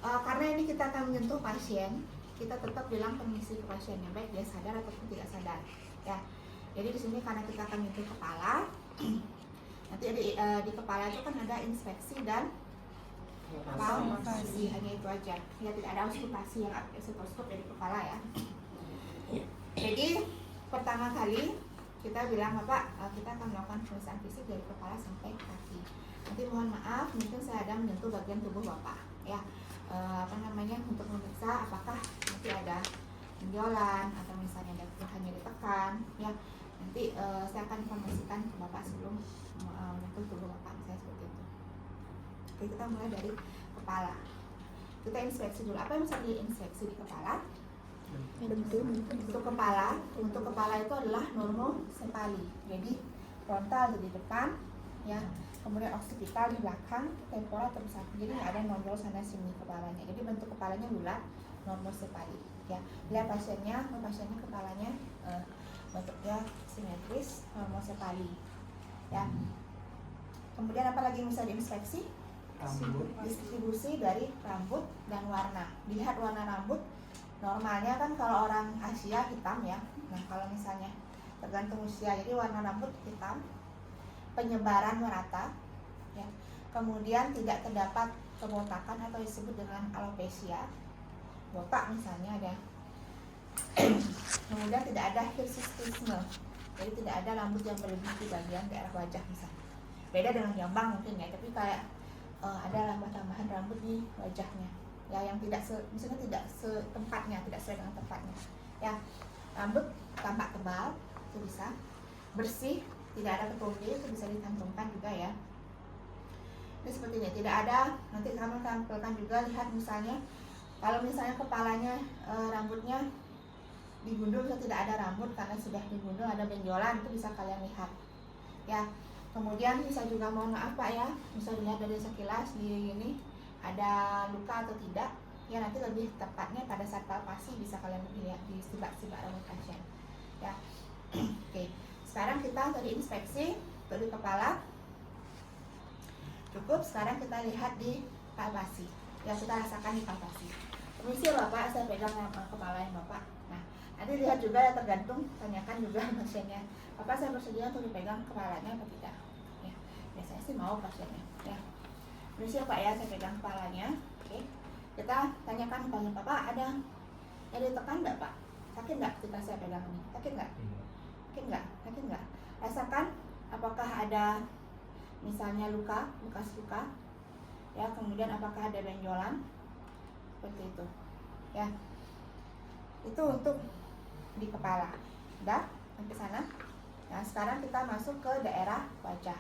Karena ini kita akan menyentuh pasien, kita tetap bilang permisi ke pasiennya, baik dia sadar ataupun tidak sadar. Ya, jadi di sini karena kita akan menyentuh kepala, nanti di kepala itu kan ada inspeksi dan palpasi, hanya itu aja. Ya, tidak ada auskultasi yang stetoskop dari kepala ya. Jadi pertama kali kita bilang Bapak, kita akan melakukan pemeriksaan fisik dari kepala sampai kaki. Nanti mohon maaf, mungkin saya ada menyentuh bagian tubuh Bapak, ya. Untuk memeriksa apakah nanti ada benjolan atau misalnya ada hanya ditekan, ya. Nanti saya akan informasikan ke Bapak sebelum menyentuh tubuh Bapak, saya seperti itu. Oke, kita mulai dari kepala. Kita inspeksi dulu. Apa yang bisa diinspeksi di kepala? Untuk kepala itu adalah normosepali. Jadi frontal di depan, ya. Kemudian occipital di belakang, temporal terbesar. Jadi nggak ada nonjol sana sini kepalanya. Jadi bentuk kepalanya bulat, normosepali. Ya, lihat pasiennya kepalanya bentuknya simetris, normosepali. Ya. Kemudian apa lagi yang bisa diinspeksi? Distribusi dari rambut dan warna. Dilihat warna rambut. Normalnya kan kalau orang Asia hitam ya. Nah kalau misalnya tergantung usia, jadi warna rambut hitam, penyebaran merata, ya. Kemudian tidak terdapat kebotakan atau disebut dengan alopecia, botak misalnya ada. Kemudian tidak ada hirsutisme, jadi tidak ada rambut yang berlebih di bagian daerah wajah misalnya. Beda dengan jambang mungkin ya, tapi kayak ada tambahan rambut di wajahnya. Ya, yang misalnya tidak setempatnya, tidak sesuai dengan tempatnya. Ya, rambut tampak tebal itu bisa, bersih, tidak ada ketombe itu bisa dicantumkan juga ya. Ini seperti ini, tidak ada. Nanti kamu tampilkan juga, lihat misalnya kalau misalnya kepalanya rambutnya digundul atau tidak ada rambut karena sudah digundul, ada benjolan, itu bisa kalian lihat. Ya, kemudian bisa juga mohon maaf Pak ya, bisa dilihat dari sekilas di ini ada luka atau tidak, ya nanti lebih tepatnya pada saat palpasi bisa kalian lihat di sibak-sibak rambut pasien, ya. Oke, sekarang kita tadi inspeksi untuk di kepala cukup, sekarang kita lihat di palpasi, ya kita rasakan di palpasi. Permisi Bapak, saya pegang kepala yang Bapak. Nah, nanti lihat juga ya, tergantung, tanyakan juga pasiennya, Bapak saya bersedia untuk dipegang kepalanya atau tidak, ya biasanya sih mau pasiennya, ya. Permisi Pak ya, saya pegang kepalanya. Oke, kita tanyakan kepada Bapak, ada yang ditekan nggak Pak? Sakit nggak ketika saya pegang ini? Sakit nggak? Sakit nggak? Rasakan apakah ada misalnya luka, bekas luka, ya. Kemudian apakah ada benjolan? Seperti itu, ya. Itu untuk di kepala. Udah sampai sana. Nah sekarang kita masuk ke daerah wajah.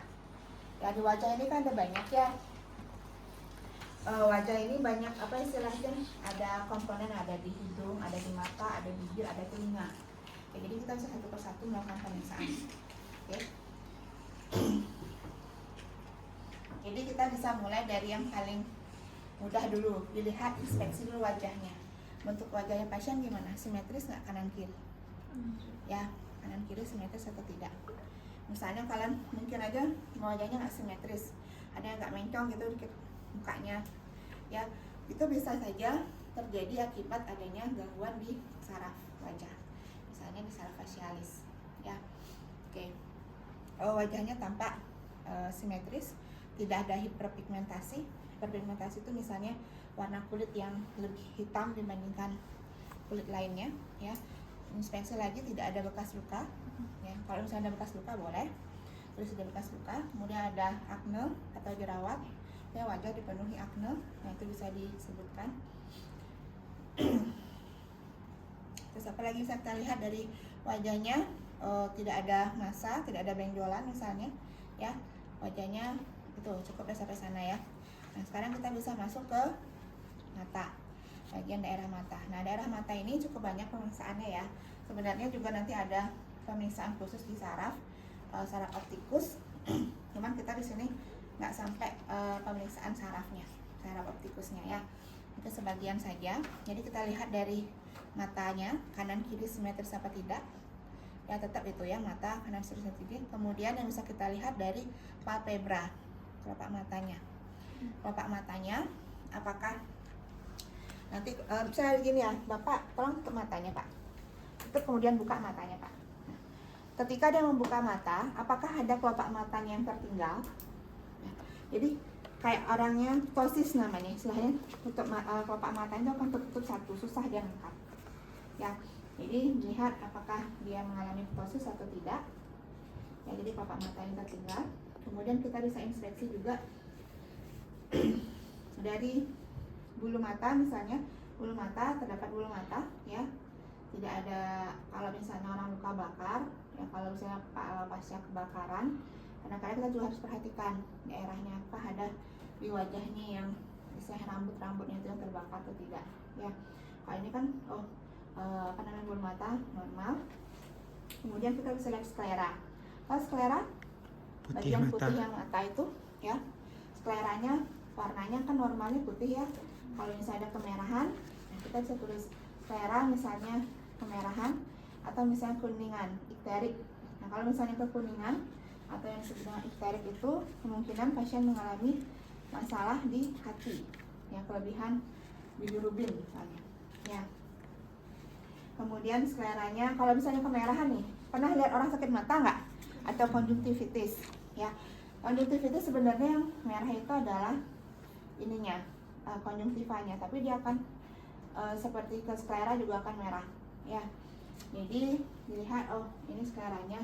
Ya, di wajah ini kan ada banyak ya. Wajah ini banyak apa istilahnya, ada komponen, ada di hidung, ada di mata, ada bibir, ada telinga. Oke, jadi kita bisa satu persatu melakukan pemeriksaan. Oke. Jadi kita bisa mulai dari yang paling mudah dulu, dilihat inspeksi dulu wajahnya. Bentuk wajahnya pasien gimana? Simetris nggak kanan kiri? Ya, kanan kiri simetris atau tidak? Misalnya kalian mungkin aja wajahnya nggak simetris, ada yang nggak mencong gitu dikit mukanya, ya itu bisa saja terjadi akibat adanya gangguan di saraf wajah, misalnya di saraf facialis, ya. Oke. Wajahnya tampak simetris, tidak ada hiperpigmentasi. Hiperpigmentasi itu misalnya warna kulit yang lebih hitam dibandingkan kulit lainnya, ya. Inspeksi lagi tidak ada bekas luka, ya. Kalau misalnya ada bekas luka boleh, terus ada bekas luka, kemudian ada akne atau jerawat, ya wajah dipenuhi akne, nah itu bisa disebutkan. Terus apa lagi bisa kita lihat dari wajahnya? Tidak ada massa, tidak ada benjolan misalnya, ya wajahnya itu cukup sampai sana ya. Nah sekarang kita bisa masuk ke mata, bagian daerah mata. Nah daerah mata ini cukup banyak pemeriksaannya ya. Sebenarnya juga nanti ada pemeriksaan khusus di saraf optikus. Cuman kita di sini nggak sampai pemeriksaan sarafnya, saraf optikusnya ya. Itu sebagian saja. Jadi kita lihat dari matanya kanan kiri simetris apa tidak. Ya tetap itu ya, mata kanan kiri simetris. Kemudian yang bisa kita lihat dari palpebra, kelopak matanya. Kelopak matanya apakah Nanti misalnya gini ya, Bapak tolong tutup matanya Pak. Tutup kemudian buka matanya Pak. Nah, ketika dia membuka mata, apakah ada kelopak matanya yang tertinggal? Nah, jadi kayak orangnya ptosis namanya, istilahnya tutup kelopak mata itu akan tertutup satu, susah dia ngangkat. Ya, jadi lihat apakah dia mengalami ptosis atau tidak. Ya, jadi kelopak mata yang tertinggal. Kemudian kita bisa inspeksi juga dari bulu mata, misalnya bulu mata, terdapat bulu mata ya, tidak ada. Kalau misalnya orang luka bakar ya, kalau misalnya pasca kebakaran, kadang-kadang kita juga harus perhatikan daerahnya apa ada di wajahnya yang misalnya rambutnya itu yang terbakar atau tidak ya. Kalau ini kan bulu mata normal. Kemudian kita bisa lihat sklera. Kalau sklera bagian putih yang mata itu ya, skleranya warnanya kan normalnya putih ya. Kalau misalnya ada kemerahan, nah kita bisa tulis sklera misalnya kemerahan atau misalnya kuningan, ikterik. Nah kalau misalnya kekuningan atau yang disebut dengan ikterik itu kemungkinan pasien mengalami masalah di hati, ya kelebihan bilirubin misalnya. Ya. Kemudian skleranya, kalau misalnya kemerahan nih, pernah lihat orang sakit mata nggak? Atau konjungtivitis? Ya, konjungtivitis sebenarnya yang merah itu adalah ininya, konjungtivanya, tapi dia akan seperti ke sklera juga akan merah. Ya, jadi dilihat ini skleranya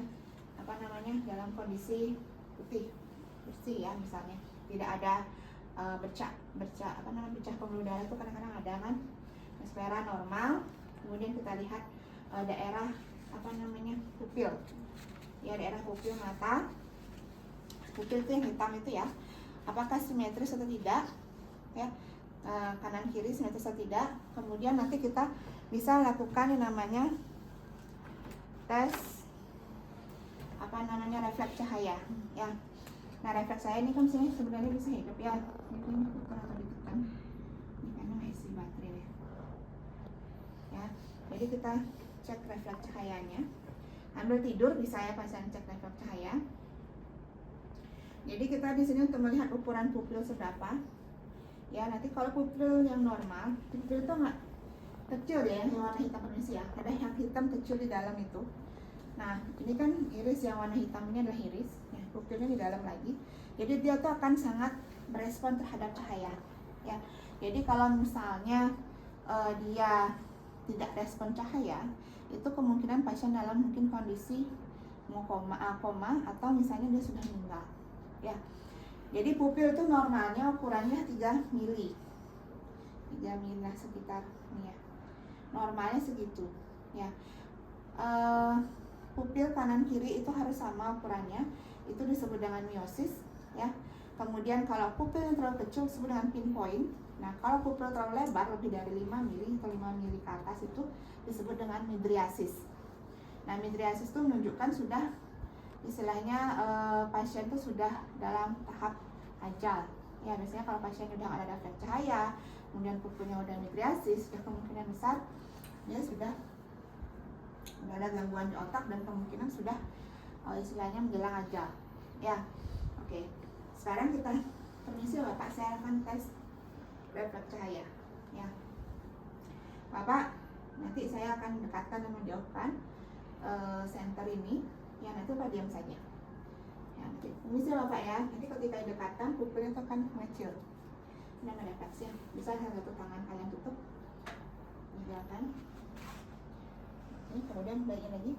apa namanya dalam kondisi putih bersih ya, misalnya tidak ada bercak pembuluh darah itu kadang-kadang ada kan. Sklera normal. Kemudian kita lihat daerah pupil ya, daerah pupil mata. Pupil itu yang hitam itu ya, apakah simetris atau tidak ya, kanan kiri simetris atau tidak. Kemudian nanti kita bisa lakukan yang namanya tes refleks cahaya ya. Nah refleks cahaya ini kan sebenarnya bisa hidup ya, ini putar atau ditekan ini karena isi baterai ya. Jadi kita cek refleks cahayanya, ambil tidur bisa ya pasien cek refleks cahaya. Jadi kita di sini untuk melihat ukuran pupil seberapa ya. Nanti kalau pupil yang normal, pupil itu nggak kecil ya, yang warna hitam permisi ya, ada yang hitam kecil di dalam itu. Nah ini kan iris yang warna hitam ini adalah iris ya, pupilnya di dalam lagi. Jadi dia tuh akan sangat berespon terhadap cahaya ya. Jadi kalau misalnya dia tidak respon cahaya, itu kemungkinan pasien dalam mungkin kondisi mau koma atau misalnya dia sudah meninggal ya. Jadi pupil itu normalnya ukurannya 3 mili lah sekitar ini ya, normalnya segitu ya. Pupil kanan kiri itu harus sama ukurannya, itu disebut dengan miosis ya. Kemudian kalau pupil yang terlalu kecil disebut dengan pinpoint. Nah kalau pupil terlalu lebar lebih dari 5 mili atau 5 mili ke atas itu disebut dengan midriasis. Nah midriasis itu menunjukkan sudah istilahnya pasien itu sudah dalam tahap ajal ya. Biasanya kalau pasien udah ada refleks cahaya, kemudian pupilnya udah midriasis, ya kemungkinan besar dia sudah ada gangguan di otak dan kemungkinan sudah istilahnya menjelang ajal ya. Oke, sekarang kita permisi Bapak, saya akan tes refleks cahaya ya. Bapak, nanti saya akan dekatkan dan menjauhkan senter ini ya. Nanti Bapak diam saja ya. Nanti permisi Bapak ya, nanti ketika didekatkan pupilnya itu akan mengecil dan ada refleks ya. Bisa satu tangan kalian tutup, biarkan ini, kemudian bagian lagi.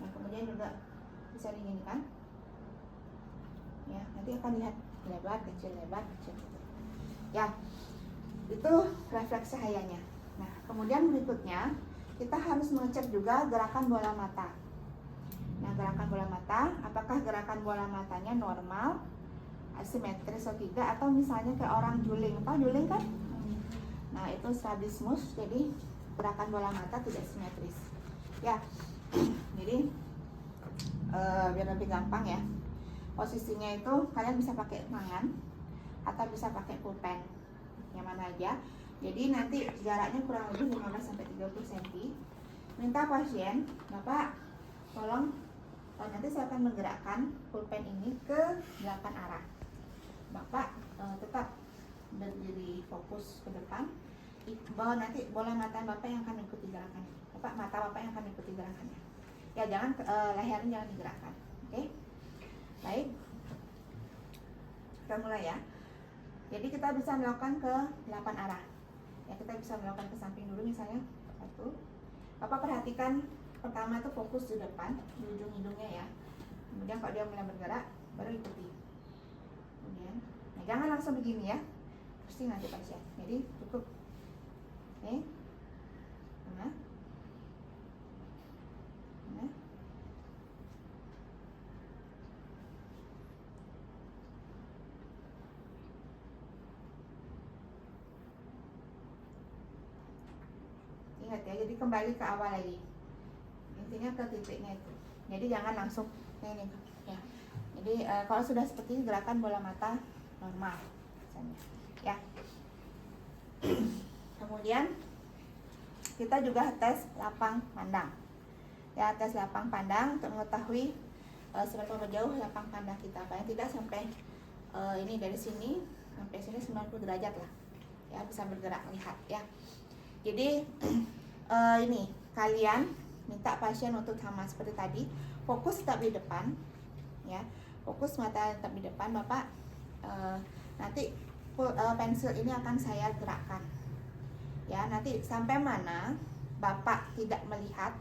Nah kemudian juga bisa dinginkan ya, nanti akan lihat lebar kecil ya. Itu refleks cahayanya. Nah kemudian berikutnya kita harus mengecek juga gerakan bola mata. Nah gerakan bola mata, apakah gerakan bola matanya normal, asimetris atau tidak, atau misalnya kayak orang juling, tahu juling kan? Nah itu strabismus, jadi gerakan bola mata tidak simetris ya. Jadi biar lebih gampang ya, posisinya itu kalian bisa pakai tangan atau bisa pakai pulpen, yang mana aja. Jadi nanti jaraknya kurang lebih 15-30 cm. Minta pasien, Bapak tolong nanti saya akan menggerakkan pulpen ini ke 8 arah. Bapak tetap berdiri fokus ke depan. bahwa nanti bola mata Bapak yang akan mengikuti gerakannya. Mata Bapak yang akan mengikuti gerakannya. Ya, jangan lehernya jangan digerakkan. Oke? Baik. Kita mulai ya. Jadi kita bisa melakukan ke 8 arah. Ya, kita bisa melakukan ke samping dulu misalnya. 1. Bapak perhatikan pertama itu fokus di depan, di ujung hidungnya ya. Kemudian kalau dia mulai bergerak, baru ikuti. Kemudian, nah jangan langsung begini ya. Pusing nanti pasien. Jadi cukup. Oke. Nah. Nah. Ingat ya, jadi kembali ke awal lagi. Intinya ke titiknya itu. Jadi jangan langsung ini ya. Jadi kalau sudah seperti ini gerakan bola mata normal misalnya. Ya. Kemudian kita juga tes lapang pandang. Ya, tes lapang pandang untuk mengetahui seberapa jauh lapang pandang kita. Paling tidak sampai ini dari sini sampai sini 90 derajat lah. Ya, bisa bergerak lihat ya. Jadi ini kalian minta pasien untuk sama seperti tadi, fokus tetap di depan ya. Fokus mata tetap di depan. Bapak nanti pensil ini akan saya gerakkan. Ya, nanti sampai mana Bapak tidak melihat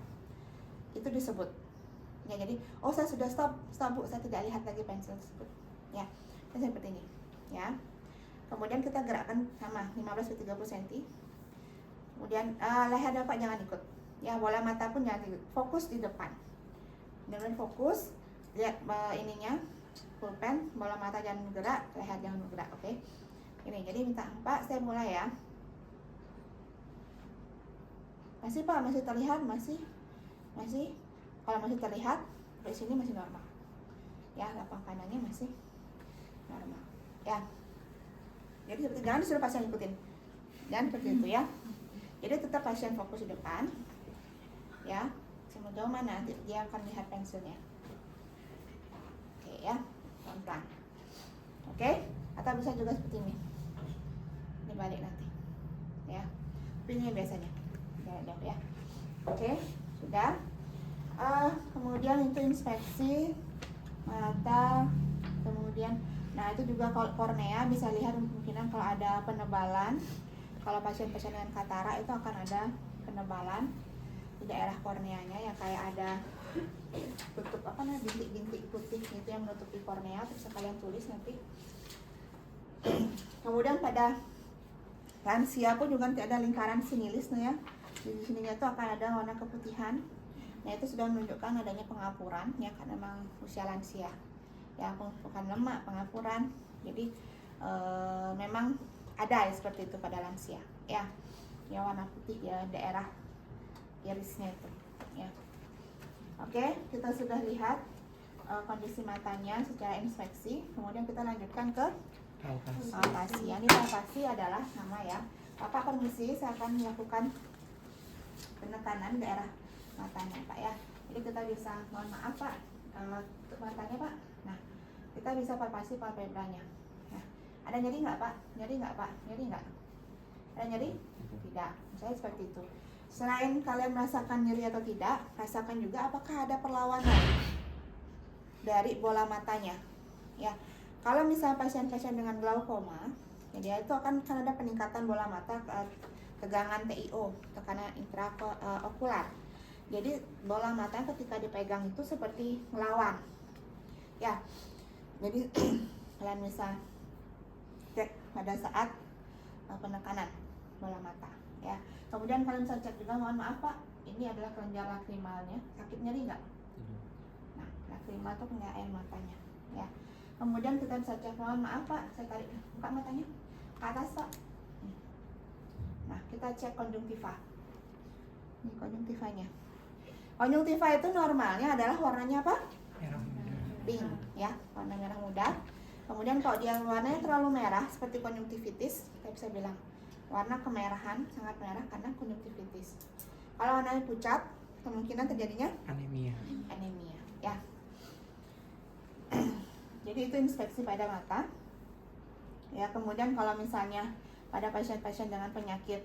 itu disebut. Ya, jadi saya sudah stop Bu, saya tidak lihat lagi pensil tersebut. Ya, seperti ini. Ya. Kemudian kita gerakkan sama 15 ke 30 cm. Kemudian leher Bapak jangan ikut. Ya, bola mata pun jangan ikut. Fokus di depan. Dengan fokus, lihat ininya, pulpen, bola mata jangan bergerak, leher jangan bergerak, oke? Ini, jadi minta Pak, saya mulai ya. Masih Pak, masih terlihat, masih. Kalau masih terlihat, dari sini masih normal. Ya, lapang kanannya masih normal. Ya. Jadi seperti jangan disuruh pasien ikutin. Jangan seperti itu ya. Jadi tetap pasien fokus di depan. Ya, sejauh mana nanti dia akan lihat pensilnya. Oke ya, pelan-pelan. Oke, atau bisa juga seperti ini. Dibalik nanti. Ya. Ini biasanya. Ya. Oke, sudah. Kemudian itu inspeksi mata, kemudian nah itu juga kalau kornea bisa lihat kemungkinan kalau ada penebalan. Kalau pasien-pasien dengan katarak itu akan ada penebalan di daerah korneanya yang kayak ada tutup bintik-bintik putih gitu yang menutupi kornea. Bisa kalian tulis nanti. Kemudian pada lansia pun juga nanti ada lingkaran sinilis ya. Di sininya itu akan ada warna keputihan. Nah, itu sudah menunjukkan adanya pengapuran ya, karena memang usia lansia. Ya, bukan lemak, pengapuran. Jadi memang ada ya, seperti itu pada lansia. Ya, warna putih ya daerah irisnya itu. Ya. Oke, kita sudah lihat kondisi matanya secara inspeksi. Kemudian kita lanjutkan ke palpasi. Ini palpasi adalah nama ya. Bapak permisi, saya akan melakukan penekanan daerah matanya Pak ya. Jadi kita bisa, mohon maaf Pak, untuk matanya Pak. Nah, kita bisa palpasi palpebranya. Nah, ada nyeri nggak Pak? Nyeri nggak Pak? Nyeri nggak? Ada nyeri? Tidak. Misalnya seperti itu. Selain kalian merasakan nyeri atau tidak, rasakan juga apakah ada perlawanan dari bola matanya. Ya, kalau misalnya pasien-pasien dengan glaukoma, ya dia itu akan ada peningkatan bola mata, tegangan TIO, tekanan intraokular. Jadi bola mata ketika dipegang itu seperti melawan. Ya, jadi kalian bisa cek pada saat penekanan bola mata. Ya, kemudian kalian bisa cek juga, mohon maaf Pak, ini adalah kelenjar lakrimalnya, sakit nyeri nggak? Nah, lakrimal itu punya air matanya. Ya, kemudian kita bisa cek, mohon maaf Pak, saya tarik buka matanya ke atas Pak. Nah, kita cek konjungtiva. Ini konjungtivanya. Konjungtiva itu normalnya adalah warnanya apa? Merah muda. Pink, ya, warna merah muda. Kemudian kalau dia warnanya terlalu merah seperti konjungtivitis, kita bisa bilang warna kemerahan, sangat merah karena konjungtivitis. Kalau warnanya pucat, kemungkinan terjadinya Anemia. Ya. Jadi itu inspeksi pada mata. Ya, kemudian kalau misalnya pada pasien-pasien dengan penyakit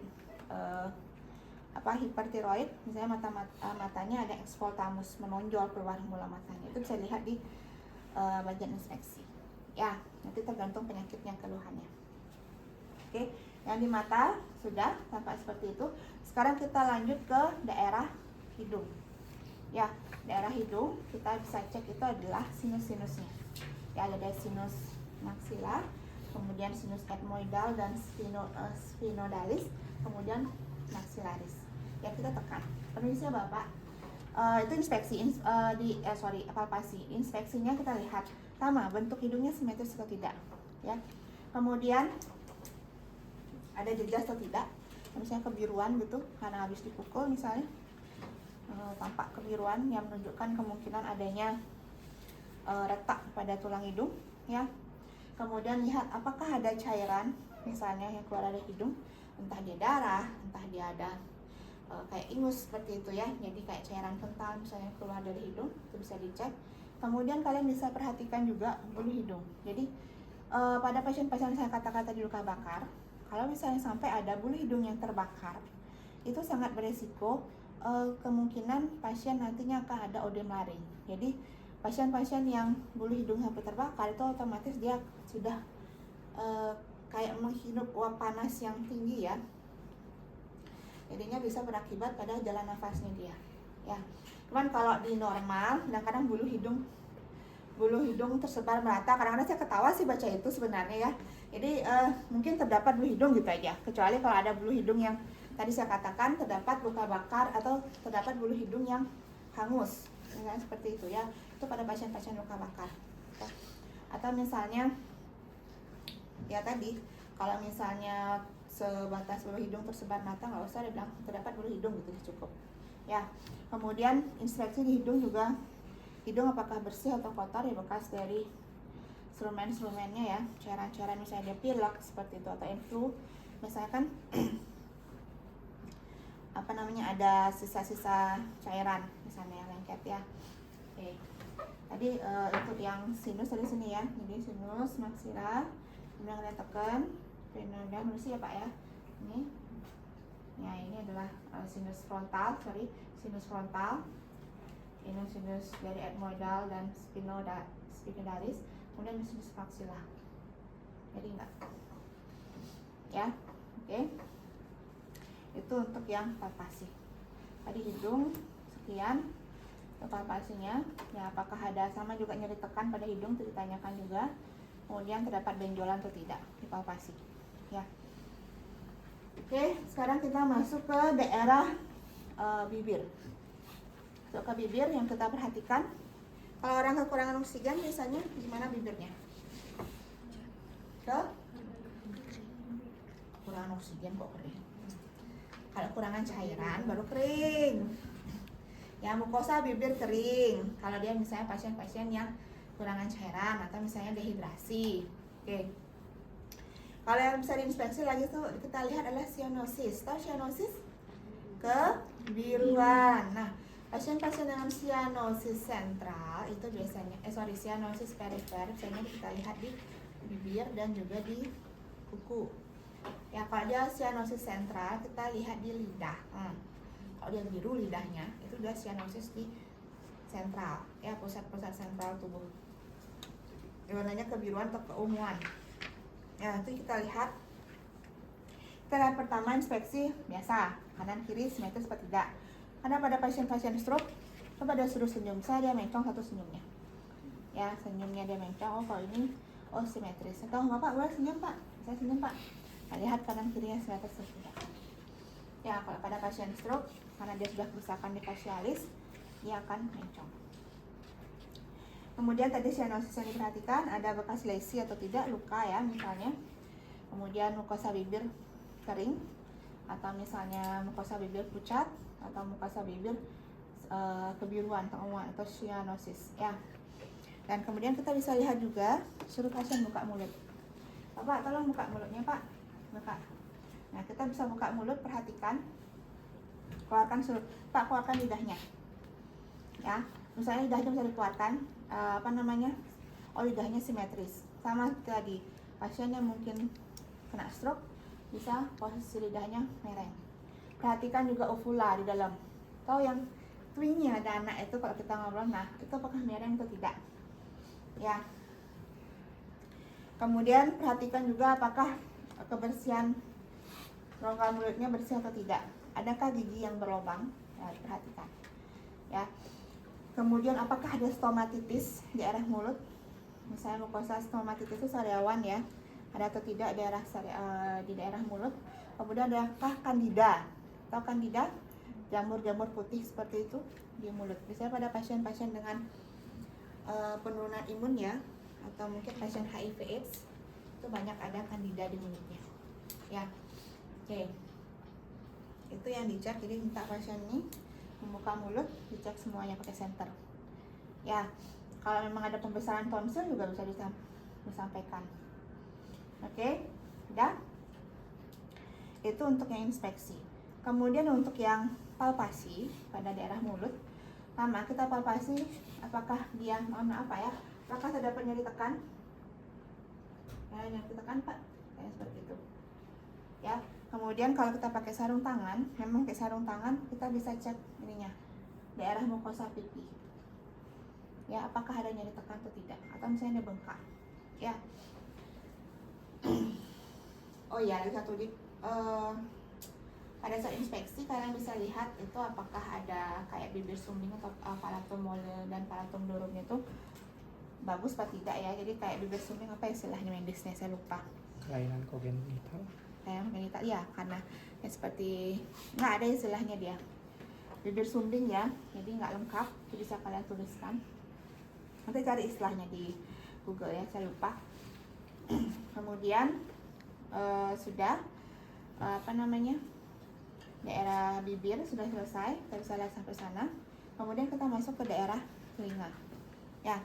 hipertiroid, misalnya matanya ada eksfoltamus menonjol keluar bola matanya, itu bisa lihat di bagian inspeksi. Ya, nanti tergantung penyakitnya, keluhannya. Oke, yang di mata sudah tampak seperti itu. Sekarang kita lanjut ke daerah hidung. Ya, daerah hidung kita bisa cek itu adalah sinus-sinusnya. Ya, ada sinus maxilar, kemudian sinus etmoidal dan sphenodalis, kemudian maxillaris. Ya, kita tekan. Permisi Bapak. Itu inspeksi palpasi. Inspeksinya kita lihat sama bentuk hidungnya simetris atau tidak, ya. Kemudian ada jejak atau tidak, misalnya kebiruan gitu karena habis dipukul misalnya, tampak kebiruan yang menunjukkan kemungkinan adanya retak pada tulang hidung, ya. Kemudian lihat apakah ada cairan misalnya yang keluar dari hidung, entah dia darah, entah dia ada kayak ingus seperti itu, ya. Jadi kayak cairan kental misalnya keluar dari hidung, itu bisa dicek. Kemudian kalian bisa perhatikan juga bulu hidung. Jadi pada pasien-pasien saya kata-kata di luka bakar, kalau misalnya sampai ada bulu hidung yang terbakar, itu sangat beresiko kemungkinan pasien nantinya akan ada odem laring. Jadi pasien-pasien yang bulu hidung sampai terbakar itu otomatis dia sudah kayak menghirup uap panas yang tinggi, ya. Jadinya bisa berakibat pada jalan nafasnya dia, ya. Cuman kalau di normal, kadang-kadang bulu hidung tersebar merata. Kadang-kadang saya ketawa sih baca itu sebenarnya, ya. Jadi mungkin terdapat bulu hidung gitu aja. Kecuali kalau ada bulu hidung yang tadi saya katakan terdapat luka bakar atau terdapat bulu hidung yang hangus, misalnya seperti itu, ya. Itu pada pasien-pasien luka bakar. Atau misalnya, ya tadi, kalau misalnya sebatas bulu hidung tersebar mata, nggak usah dibilang terdapat bulu hidung gitu, cukup, ya. Kemudian inspeksi di hidung juga, hidung apakah bersih atau kotor, ya, bekas dari serumen-serumennya, ya, cairan-cairan misalnya dia pilek seperti itu, atau influ misalnya kan ada sisa-sisa cairan misalnya yang lengket, ya. Oke, tadi itu yang sinus dari sini, ya. Jadi sinus maxilar, kemudian kalian tekan sphenoidal, bersih ya Pak, ya. Ini adalah sinus frontal, sinus frontal. Ini sinus dari etmoidal dan sphenodalis, kemudian sinus maxilar. Jadi enggak, ya. Oke. Itu untuk yang palpasi. Tadi hidung sekian untuk palpasinya. Ya, apakah ada sama juga nyeri tekan pada hidung, itu ditanyakan juga. Kemudian terdapat benjolan atau tidak di palpasi, ya. Oke, sekarang kita masuk ke daerah bibir. Untuk ke bibir yang kita perhatikan, kalau orang kekurangan oksigen biasanya gimana bibirnya? Kekurangan oksigen kok kering. Kalau kurangan cairan baru kering. Ya, mukosa bibir kering. Kalau dia misalnya pasien-pasien yang kurangan cairan atau misalnya dehidrasi. Oke. Kalau yang bisa diinspeksi lagi tuh kita lihat adalah cyanosis. Tahu cyanosis? Kebiruan. Nah, pasien-pasien dengan cyanosis sentral itu biasanya cyanosis perifer biasanya kita lihat di bibir dan juga di kuku. Ya, kalau dia cyanosis sentral kita lihat di lidah. Kalau dia biru lidahnya itu udah cyanosis di sentral, ya, pusat-pusat sentral tubuh. Warnanya kebiruan atau keunguan. Ya, itu kita lihat. Kita lihat pertama inspeksi biasa, kanan kiri simetris atau tidak. Karena pada pasien-pasien stroke, coba dia suruh senyum, saya dia mencong satu senyumnya. Ya, senyumnya dia mencong. Kalau ini simetris. Atau Bapak boleh senyum Pak? Saya senyum Pak. Nah, lihat kanan kirinya simetris atau tidak. Ya, kalau pada pasien stroke, karena dia sudah kerusakan di facialis, dia akan mencong. Kemudian tadi cyanosis yang diperhatikan, ada bekas lesi atau tidak, luka, ya, misalnya. Kemudian mukosa bibir kering, atau misalnya mukosa bibir pucat, atau mukosa bibir kebiruan, keunguan, atau cyanosis, ya. Dan kemudian kita bisa lihat juga, suruh pasien buka mulut. Bapak, tolong buka mulutnya Pak. Buka. Nah, kita bisa buka mulut, perhatikan. Keluarkan Pak, keluarkan lidahnya. Ya, misalnya lidahnya bisa dikeluarkan, lidahnya simetris. Sama tadi, pasien yang mungkin kena stroke, bisa posisi lidahnya mereng. Perhatikan juga uvula di dalam. Tahu yang twingy ada anak itu kalau kita ngobrol, nah itu apakah mereng atau tidak? Ya. Kemudian perhatikan juga apakah kebersihan rongga mulutnya bersih atau tidak. Adakah gigi yang berlubang? Ya, perhatikan. Ya. Kemudian apakah ada stomatitis di area mulut? Misalnya mukosa stomatitis itu sariawan ya. Ada atau tidak di daerah mulut. Kemudian adakah kandida? Tahu kandida? Jamur-jamur putih seperti itu di mulut. Biasanya pada pasien-pasien dengan penurunan imun ya, atau mungkin pasien HIV/AIDS itu banyak ada kandida di mulutnya. Ya, oke. Itu yang dicek. Jadi minta pasien ini membuka mulut, dicek semuanya pakai senter. Ya, kalau memang ada pembesaran tonsil juga bisa disampaikan. Oke, udah. Itu untuk yang inspeksi. Kemudian untuk yang palpasi pada daerah mulut, sama kita palpasi apakah dia, mohon maaf ya, apakah terdapat nyeri tekan? Ya, nyeri tekan Pak, kayak seperti itu. Ya, kemudian kalau kita pakai sarung tangan, memang pakai sarung tangan kita bisa cek ininya, daerah mukosa pipi. Ya, apakah ada nyeri tekan atau tidak? Atau misalnya ada bengkak. Ya. Oh iya, lagi satu pada saat inspeksi kalian bisa lihat itu apakah ada kayak bibir sumbing atau palatum mole dan palatum durumnya itu bagus apa tidak ya. Jadi kayak bibir sumbing apa istilahnya medisnya saya lupa. Kelainan kongenital. Kelainan kongenital ya, karena ya seperti nggak ada istilahnya dia. Bibir sumbing ya, jadi nggak lengkap. Jadi bisa kalian tuliskan. Nanti cari istilahnya di Google ya, saya lupa. Kemudian sudah daerah bibir sudah selesai, kita bisa lihat sampai sana. Kemudian kita masuk ke daerah telinga. Ya,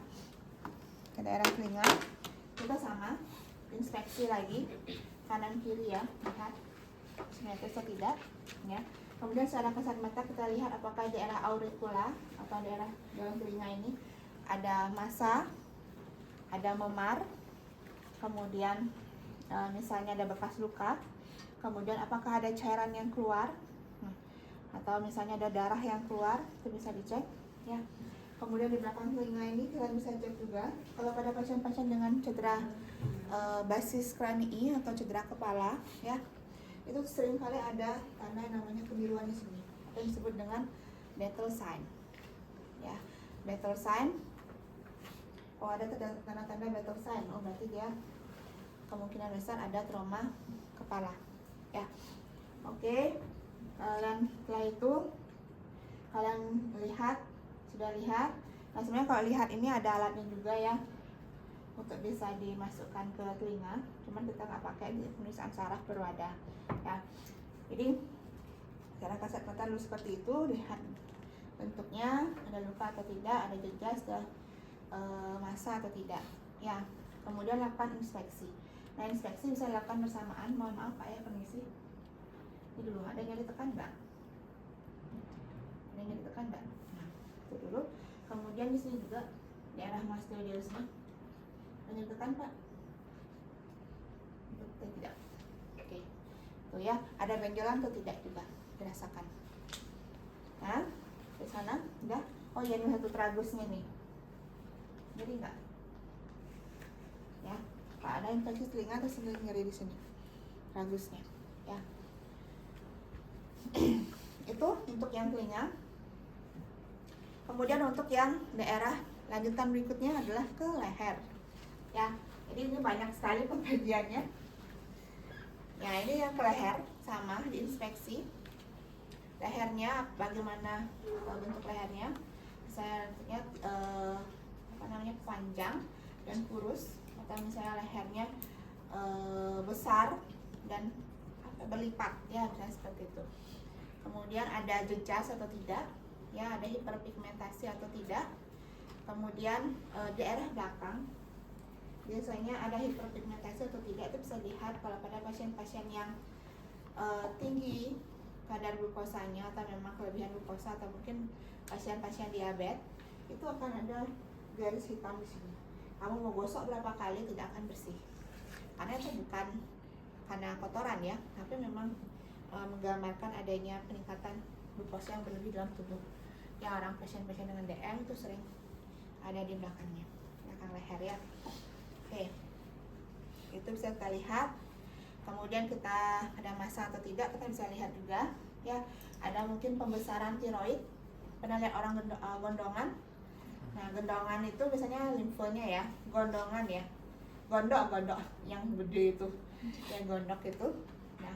ke daerah telinga kita sama inspeksi lagi kanan kiri ya, lihat simetris atau tidak. Ya. Kemudian secara kasat mata kita lihat apakah daerah auricula atau daerah dalam telinga ini ada massa, ada memar, kemudian misalnya ada bekas luka, kemudian apakah ada cairan yang keluar, atau misalnya ada darah yang keluar, itu bisa dicek ya. Kemudian di belakang telinga ini kalian bisa cek juga kalau pada pasien-pasien dengan cedera basis kranii atau cedera kepala ya, itu seringkali ada tanda yang namanya kebiruan di sini, yang disebut dengan battle sign ya. Battle sign, oh ada tanda-tanda battle sign, oh berarti dia kemungkinan besar ada trauma kepala ya. Oke. Dan setelah itu kalian sudah lihat. Nah sebenarnya kalau lihat ini ada alatnya juga ya untuk bisa dimasukkan ke telinga, cuman kita nggak pakai di pemeriksaan saraf perlu ada ya. Jadi cara kasat mata dulu seperti itu, lihat bentuknya, ada luka atau tidak, ada jejak massa atau tidak ya. Kemudian lakukan inspeksi. Nah inspeksi bisa dilakukan bersamaan. Mohon maaf Pak ya, permisi. Ini dulu, ada nyeri tekan enggak? Ada nyeri tekan enggak? Nah, itu dulu. Kemudian di sini juga daerah mastoideusnya. Ada nyeri tekan Pak? Itu tidak. Oke. Tuh ya, ada benjolan atau tidak juga dirasakan. Nah, di sana udah. Oh ya, ini satu tragusnya nih. Jadi enggak? Ya, Pak, ada infeksi telinga atau nyeri di sini? Tragusnya, ya. Itu untuk yang telinga. Kemudian untuk yang daerah lanjutan berikutnya adalah ke leher ya. Jadi ini banyak sekali pembagiannya ya. Ini yang ke leher, sama diinspeksi lehernya bagaimana bentuk lehernya. Saya lihat panjang dan kurus, atau misalnya lehernya besar dan berlipat ya, misalnya seperti itu. Kemudian ada jejas atau tidak ya, ada hiperpigmentasi atau tidak. Kemudian daerah belakang biasanya ada hiperpigmentasi atau tidak, itu bisa dilihat kalau pada pasien-pasien yang tinggi kadar glukosanya atau memang kelebihan glukosa, atau mungkin pasien-pasien diabetes, itu akan ada garis hitam di sini. Kamu mau gosok berapa kali tidak akan bersih, karena itu bukan karena kotoran ya, tapi memang menggambarkan adanya peningkatan glukosa yang berlebih dalam tubuh. Yang orang pasien-pasien dengan DM itu sering ada di belakangnya, belakang leher ya. Oke, itu bisa kita lihat. Kemudian kita ada massa atau tidak, kita bisa lihat juga ya. Ada mungkin pembesaran tiroid. Pernah lihat orang gondongan? Nah, gondongan itu biasanya limfonya ya, gondongan ya, gondok yang gede itu, yang gondok itu. Nah,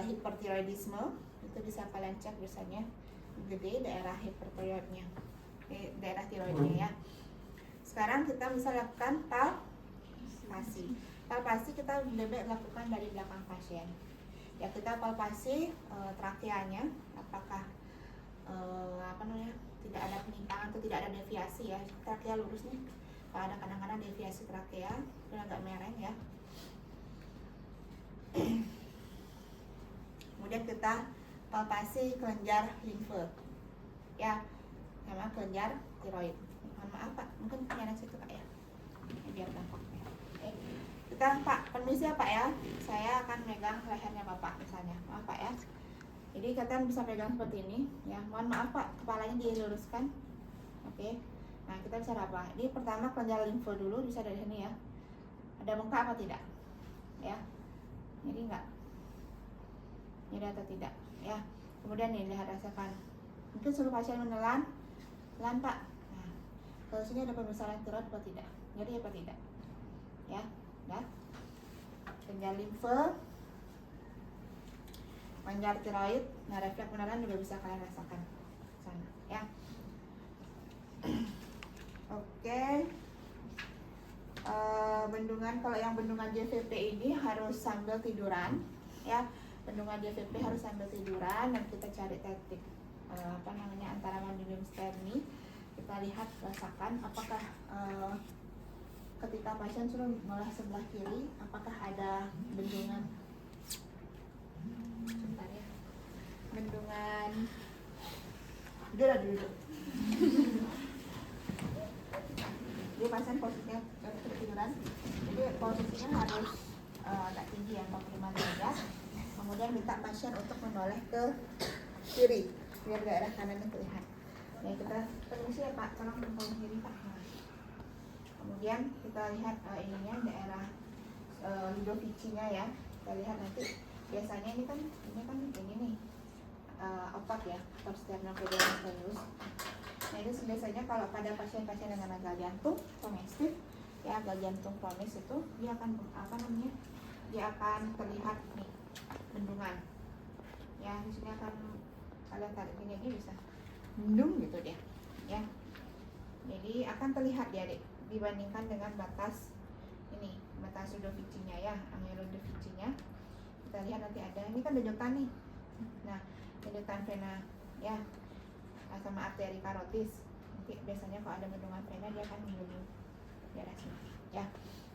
hipertiroidisme itu bisa kalian cek biasanya gede daerah hipertiroidnya, daerah tiroidnya ya. Sekarang kita bisa lakukan palpasi. Palpasi kita lebih lakukan dari belakang pasien. Ya, kita palpasi trakeanya, apakah tidak ada penyimpangan atau tidak ada deviasi ya. Trakea lurus nih. Kalau ada kadang-kadang deviasi trakea, itu agak mereng ya. Kemudian kita palpasi kelenjar limfe ya, sama kelenjar tiroid. Mohon maaf Pak, mungkin punya situ Pak ya. Biar gampang ya. Kita Pak, permisi ya Pak ya, saya akan megang lehernya Bapak misalnya. Maaf Pak ya. Jadi kalian bisa pegang seperti ini ya. Mohon maaf Pak, kepalanya diluruskan. Oke. Nah, kita bisa apa? Ini pertama kelenjar limfe dulu, bisa dari sini ya. Ada bengkak apa tidak? Ya. Jadi enggak. Nyeri atau tidak ya. Kemudian nih lihat rasakan, mungkin seluruh pasien menelan Pak. Nah, kalau sini ada pembesaran tiroid atau tidak, nyeri apa tidak ya. Dah, kelenjar limfe, kelenjar tiroid. Nah, refleks menelan juga bisa kalian rasakan sana ya. Oke. Bendungan, kalau yang bendungan JVP ini harus sambil tiduran ya. Bendungan JVP harus sambil tiduran dan kita cari titik antara mandibular sterni. Kita lihat rasakan apakah ketika pasien suruh mengolah sebelah kiri, apakah ada bendungan. Sebentar ya. Bendungan. Duduk. Jadi pasien posisinya ketiduran. Jadi posisinya harus agak tinggi ya, 45 derajat. Kemudian minta pasien untuk menoleh ke kiri biar daerah kanannya terlihat. Ya, kita permisi ya Pak, tolong ke kiri Pak. Kemudian kita lihat ininya daerah Ludovici-nya ya. Kita lihat nanti biasanya ini kan ini nih otot ya, otot sternocleidomastoideus. Nah, ini biasanya kalau pada pasien-pasien dengan gagal jantung kongestif ya, gagal jantung kronis itu dia akan dia akan terlihat nih bendungan ya. Di sini akan kalian tarik ini aja bisa bendung gitu dia ya. Jadi akan terlihat ya dibandingkan dengan batas ini, batas Ludovici-nya ya, angel Ludovici-nya. Kita lihat nanti ada, ini kan denyutan nih. Nah, denyutan vena ya sama arteri karotis. Nanti biasanya kalau ada bendungan vena dia akan mengunjung daerah sini ya.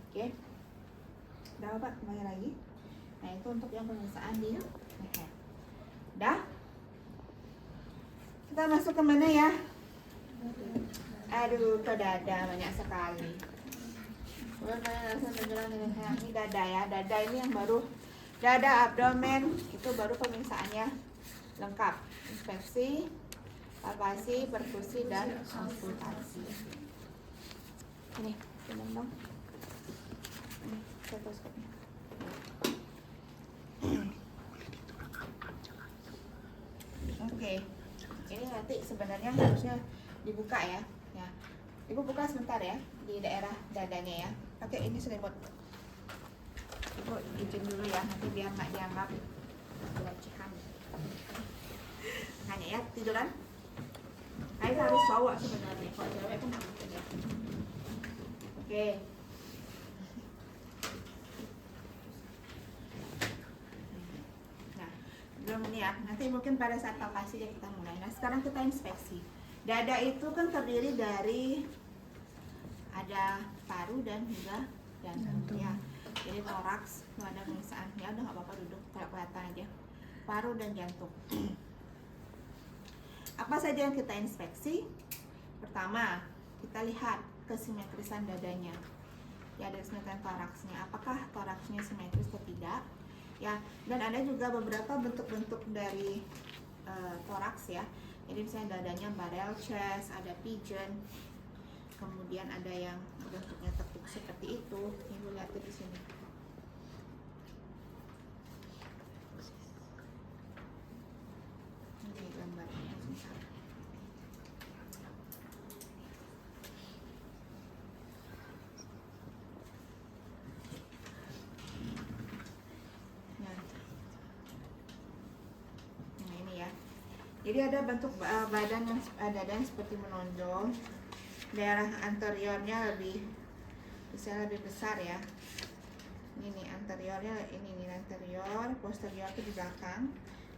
Oke. Udah Pak, kembali lagi. Nah, itu untuk yang pemeriksaan di leher. Dah. Kita masuk ke mana ya? Aduh, ke dada banyak sekali. Ini dada ya. Dada ini yang baru. Dada, abdomen itu baru pemeriksaannya lengkap. Inspeksi, palpasi, perfusi, dan konsultasi. Ini, tenang dong. Ini stetoskopnya. Oke. Ini nanti sebenarnya harusnya dibuka ya. Ya. Ibu buka sebentar ya di daerah dadanya ya. Oke, ini selimut. Ibu izin dulu ya, nanti biar nggak dianggap pelecehan. Hanya ya, tiduran. Saya harus bawa sebenarnya, kalau cewek kan nggak mungkin ya. Oke. Nah, belum ini ya. Nanti mungkin pada saat palpasi kita mulai. Nah, sekarang kita inspeksi. Dada itu kan terdiri dari ada paru dan juga jantung ya. Jadi toraks, itu ada pemeriksaan. Ya udah nggak apa-apa, duduk, kalau kelihatan aja. Paru dan jantung. Apa saja yang kita inspeksi? Pertama, kita lihat kesimetrisan dadanya. Ya, ada kesimetrisan toraksnya. Apakah toraksnya simetris atau tidak? ya. Dan ada juga beberapa bentuk-bentuk dari toraks ya. Jadi misalnya dadanya barrel chest, ada pigeon, kemudian ada yang bentuknya tekuk seperti itu. Ibu lihat di sini. Ini gambarnya sebentar. Nah ini ya. Jadi ada bentuk badan yang dadanya seperti menonjol. Daerah anteriornya bisa lebih besar ya. Ini nih anteriornya, ini nih anterior, posterior itu di belakang.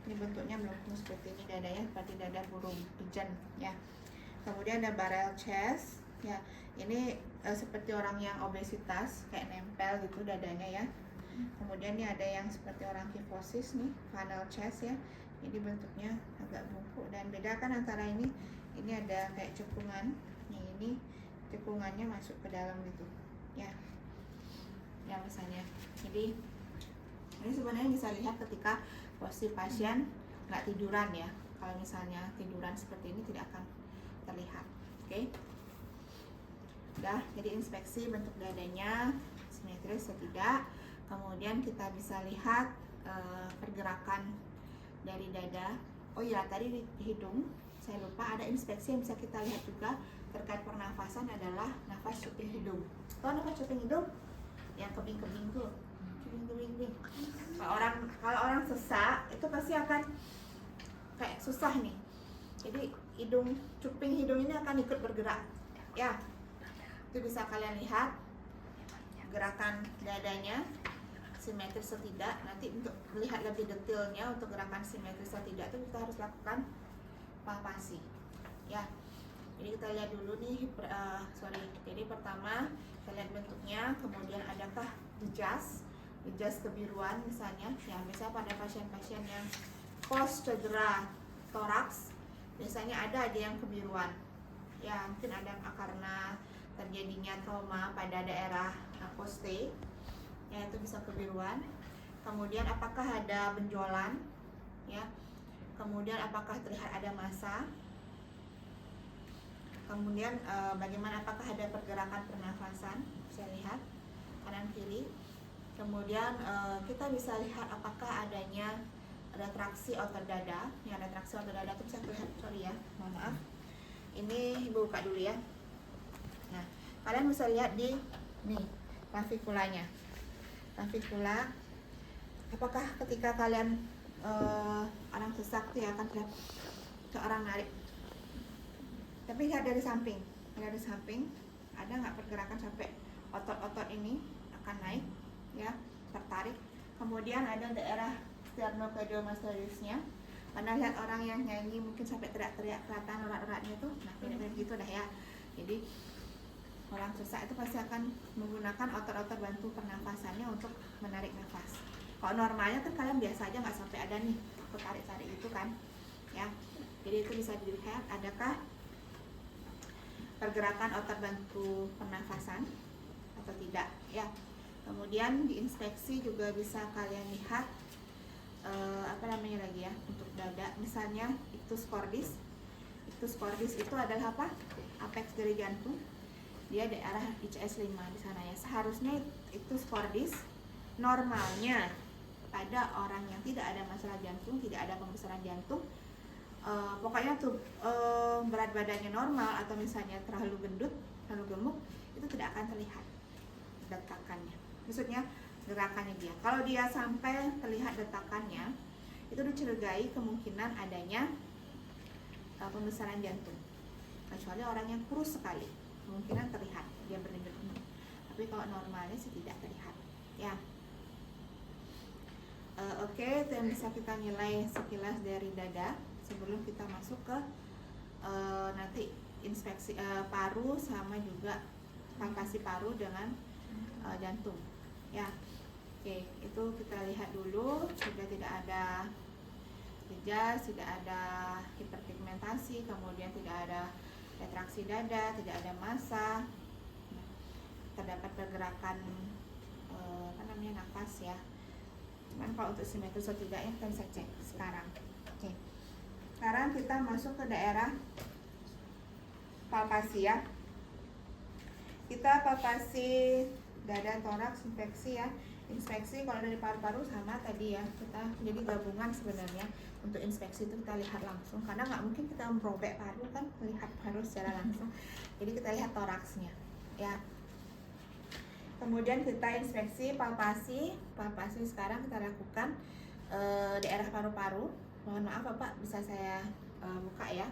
Ini bentuknya melengkung seperti ini, dadanya seperti dada burung pigeon ya. Kemudian ada barrel chest ya. Ini seperti orang yang obesitas, kayak nempel gitu dadanya ya. Kemudian ini ada yang seperti orang kifosis nih, funnel chest ya. Ini bentuknya agak bungkuk dan beda kan antara ini ada kayak cekungan. Yang ini cekungannya masuk ke dalam gitu ya. Ya misalnya. Jadi ini sebenarnya bisa lihat ketika posisi pasien nggak tiduran ya. Kalau misalnya tiduran seperti ini tidak akan terlihat. Oke. Udah, jadi inspeksi bentuk dadanya simetris atau tidak. Kemudian kita bisa lihat pergerakan dari dada. Oh iya, tadi di hidung saya lupa, ada inspeksi yang bisa kita lihat juga terkait pernafasan adalah nafas cuping hidung. Tahu nafas cuping hidung? Yang kebing-kebing tuh, kebing. Kalau orang sesak itu pasti akan kayak susah nih. Jadi cuping hidung ini akan ikut bergerak. Ya, itu bisa kalian lihat gerakan dadanya simetris atau tidak. Nanti untuk melihat lebih detailnya untuk gerakan simetris atau tidak itu kita harus lakukan palpasi. Ya. Jadi kita lihat dulu nih, jadi pertama kita lihat bentuknya, kemudian adakah gejas kebiruan misalnya, ya biasanya pada pasien-pasien yang post cedera toraks biasanya ada yang kebiruan, ya mungkin ada karena terjadinya trauma pada daerah poste, ya itu bisa kebiruan. Kemudian apakah ada benjolan, ya, kemudian apakah terlihat ada massa. Kemudian bagaimana, apakah ada pergerakan pernafasan, bisa lihat kanan kiri. Kemudian kita bisa lihat apakah adanya retraksi otot dada. Yang retraksi otot dada itu bisa terlihat, sorry ya, mohon maaf. Ini ibu buka dulu ya. Nah, kalian bisa lihat di nih claviculanya. Clavikula, apakah ketika kalian orang sesak tuh ya akan terlihat seorang narik. Tapi lihat dari samping, ada nggak pergerakan sampai otot-otot ini akan naik, ya, tertarik. Kemudian ada daerah sternocleidomastoidusnya. Pernah lihat orang yang nyanyi mungkin sampai teriak-teriak kelihatan urat-uratnya tuh, nah mirip gitu dah ya. Jadi orang sesak itu pasti akan menggunakan otot-otot bantu pernafasannya untuk menarik nafas. Kalau normalnya kan kalian biasa aja nggak sampai ada nih aku tarik-tarik itu kan, ya. Jadi itu bisa dilihat adakah pergerakan otot bantu pernafasan atau tidak, ya. Kemudian diinspeksi juga bisa kalian lihat apa namanya lagi ya, untuk dada misalnya ictus cordis. Ictus cordis itu adalah apa? Apex dari jantung. Dia daerah ICS 5 di sana ya. Seharusnya ictus cordis normalnya pada orang yang tidak ada masalah jantung, tidak ada pembesaran jantung, pokoknya tuh berat badannya normal atau misalnya terlalu gendut, terlalu gemuk, itu tidak akan terlihat detakannya. Maksudnya gerakannya dia. Kalau dia sampai terlihat detakannya, itu dicurigai kemungkinan adanya pembesaran jantung. Kecuali orang yang kurus sekali, kemungkinan terlihat dia berdiri. Tapi kalau normalnya sih tidak terlihat. Ya. Oke, itu yang bisa kita nilai sekilas dari dada. Sebelum kita masuk ke nanti inspeksi paru sama juga palpasi paru dengan jantung, ya. Oke, itu kita lihat dulu sudah tidak ada gejas, tidak ada hiperpigmentasi, kemudian tidak ada retraksi dada, tidak ada massa, terdapat pergerakan nafas ya. Cuman kalau untuk simetris atau tidak ya kita bisa cek sekarang. Oke. Sekarang kita masuk ke daerah palpasi ya. Kita palpasi dada, toraks, inspeksi kalau dari paru-paru sama tadi ya, kita jadi gabungan sebenarnya. Untuk inspeksi itu kita lihat langsung karena nggak mungkin kita merobek paru kan, melihat paru secara langsung. Jadi kita lihat toraksnya ya. Kemudian kita inspeksi palpasi sekarang kita lakukan daerah paru-paru. Mohon maaf Bapak, bisa saya buka ya.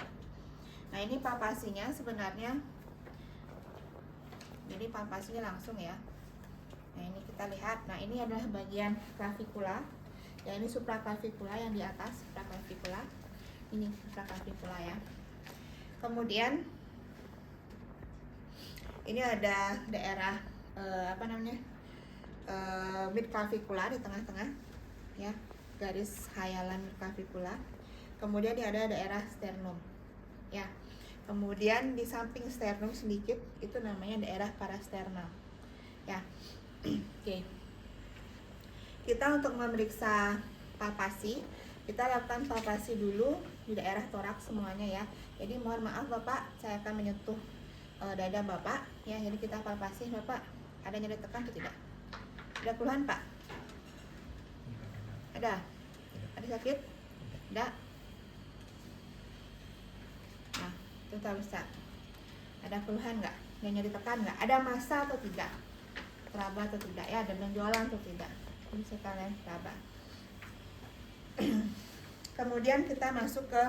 Nah ini palpasinya sebenarnya, jadi palpasinya langsung ya. Nah ini kita lihat, nah ini adalah bagian clavikula. Ya ini supraclavikula yang di atas, supraclavikula. Ini supraclavikula ya. Kemudian ini ada daerah midclavikula di tengah-tengah ya, garis khayalan midclavikula. Kemudian ini ada daerah sternum ya. Kemudian di samping sternum sedikit itu namanya daerah parasternal ya. Oke. Kita untuk memeriksa palpasi, kita lakukan palpasi dulu di daerah toraks semuanya ya. Jadi mohon maaf Bapak, saya akan menyentuh dada Bapak ya. Jadi kita palpasi Bapak, ada nyeri tekan atau tidak? Ada keluhan Pak? Ada? Ada sakit? Tidak? Nah, itu kita bisa. Ada keluhan nggak? Ada nyeri tekan nggak? Ada massa atau tidak? Teraba atau tidak ya? Ada benjolan atau tidak? Bisa kalian teraba. Kemudian kita masuk ke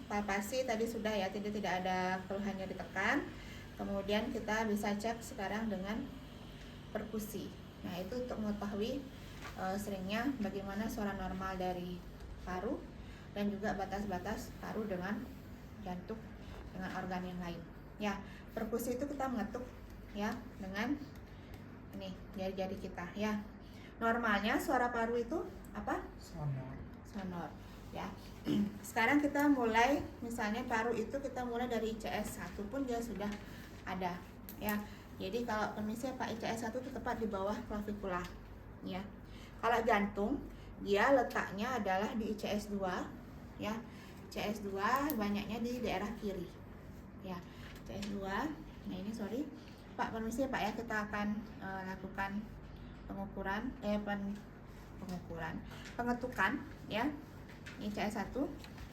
palpasi tadi sudah ya, tidak ada keluhannya ditekan. Kemudian kita bisa cek sekarang dengan perkusi. Nah itu untuk mengetahui seringnya bagaimana suara normal dari paru dan juga batas-batas paru dengan jantung dengan organ yang lain. Ya perkusi itu kita mengetuk ya dengan ini jari-jari kita ya. Normalnya suara paru itu apa? Sonor ya. Sekarang kita mulai, misalnya paru itu kita mulai dari ICS 1 pun dia sudah ada ya. Jadi kalau permisi Pak, ICS 1 itu tepat di bawah clavikula ya. Kalau jantung dia letaknya adalah di ICS 2 ya. ICS 2 banyaknya di daerah kiri ya. ICS 2. Nah ini sorry Pak, permisi Pak ya, kita akan lakukan pengetukan ya. Ini ICS 1,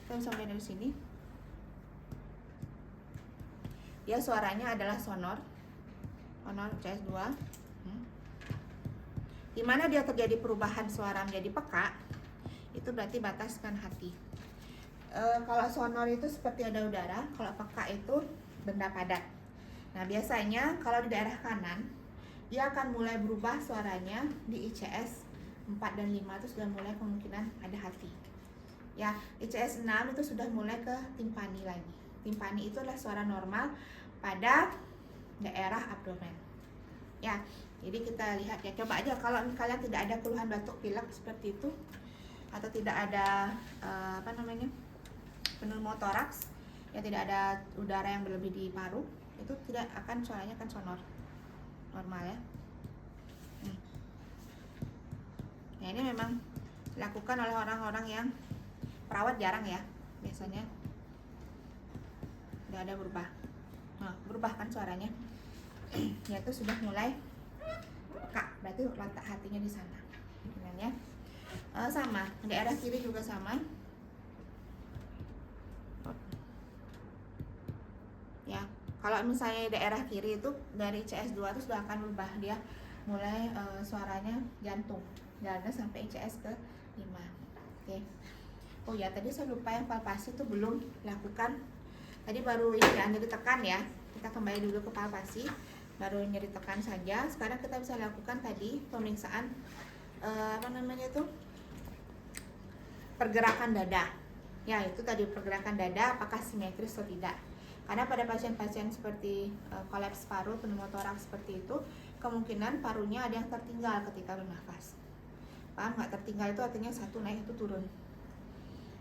kita bisa mulai dari sini. Ya suaranya adalah sonor ICS 2. Dimana dia terjadi perubahan suara menjadi peka, itu berarti bataskan hati. Kalau sonor itu seperti ada udara, kalau peka itu benda padat. Nah biasanya kalau di daerah kanan dia akan mulai berubah suaranya di ICS 4 dan 5 itu sudah mulai kemungkinan ada hati. Ya, ICS 6 itu sudah mulai ke timpani lagi. Timpani itu adalah suara normal pada daerah abdomen. Ya, jadi kita lihat ya, coba aja kalau kalian tidak ada keluhan batuk pilek seperti itu atau tidak ada pneumotoraks, ya tidak ada udara yang berlebih di paru, itu tidak akan suaranya akan sonor normal ya. Nah ini memang dilakukan oleh orang-orang yang perawat, jarang ya, biasanya tidak ada berubah. Nah berubah kan suaranya, ya itu sudah mulai peka, berarti letak hatinya di sana. Ya. Sama daerah kiri juga sama ya. Kalau misalnya daerah kiri itu dari ICS 2 itu sudah akan berubah, dia mulai suaranya jantung jalannya sampai ICS ke 5. Oke. Oh ya, tadi saya lupa yang palpasi itu belum lakukan. Tadi baru ini ya, nyeri tekan ya. Kita kembali dulu ke palpasi, baru nyeri tekan saja. Sekarang kita bisa lakukan tadi pemeriksaan pergerakan dada. Ya, itu tadi pergerakan dada apakah simetris atau tidak. Karena pada pasien-pasien seperti kolaps paru, pneumotoraks seperti itu, kemungkinan parunya ada yang tertinggal ketika bernafas. Paham nggak? Tertinggal itu artinya satu naik, itu turun.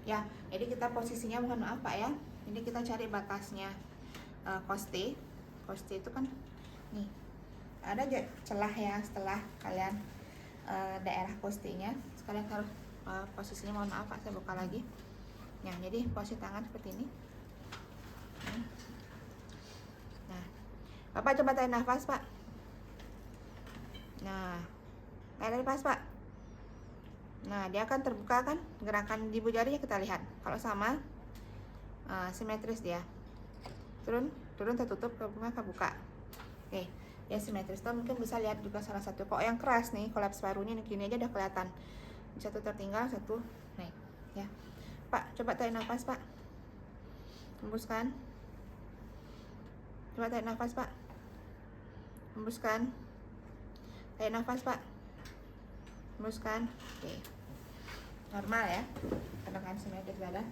Ya, jadi kita posisinya, mohon maaf Pak ya. Jadi kita cari batasnya koste. Koste itu kan nih. ada aja celah ya setelah kalian daerah postinya. Sekalian taruh posisinya, mohon maaf Pak, saya buka lagi. Nah, jadi posisi tangan seperti ini. Nah, Bapak coba tarik nafas Pak. Nah, tarik nafas Pak. Nah, dia akan terbuka kan, gerakan di ibu jarinya kita lihat. Kalau sama, simetris dia. Turun tertutup, kebuka. Oke, ya simetris. Tuh mungkin bisa lihat juga salah satu. Kok yang keras nih, kolaps parunya gini aja udah kelihatan. Satu tertinggal, satu naik. Ya, Pak, coba tarik nafas Pak. Hembuskan. Coba tarik nafas Pak. Hembuskan. Tarik nafas Pak. Hembuskan. Oke, normal ya, gerakan simetris dada.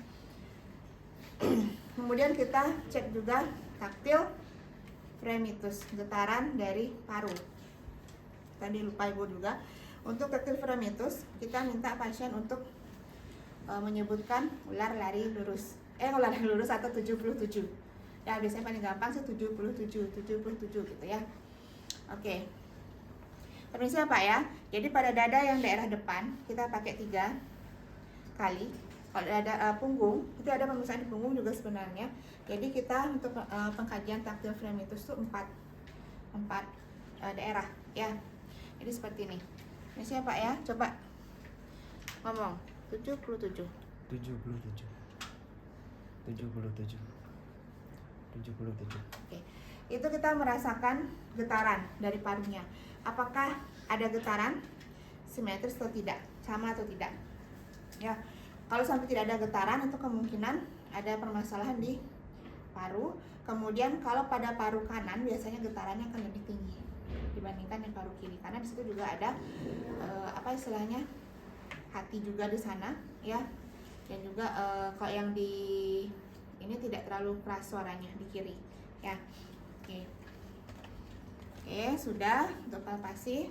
Kemudian kita cek juga taktil fremitus, getaran dari paru. Tadi lupa ibu juga. Untuk taktil fremitus, kita minta pasien untuk menyebutkan ular lari lurus. Ular lari lurus atau 77. Ya, biasanya paling gampang sih 77 gitu ya. Oke. Permisi Pak ya. Jadi pada dada yang daerah depan kita pakai 3 kali. Kalau ada punggung, itu ada pemeriksaan di punggung juga sebenarnya. Jadi kita untuk pengkajian taktil fremitus itu 4 daerah ya. Jadi seperti ini. Ini siapa ya? Coba ngomong. 77. 77. Oke. Itu kita merasakan getaran dari parunya. Apakah ada getaran simetris atau tidak? Sama atau tidak? Ya. Kalau sampai tidak ada getaran, itu kemungkinan ada permasalahan di paru. Kemudian kalau pada paru kanan biasanya getarannya akan lebih tinggi dibandingkan yang paru kiri, karena di situ juga ada apa istilahnya, hati juga di sana ya. Dan juga kalau yang di ini tidak terlalu keras suaranya di kiri ya. Oke, sudah untuk palpasi.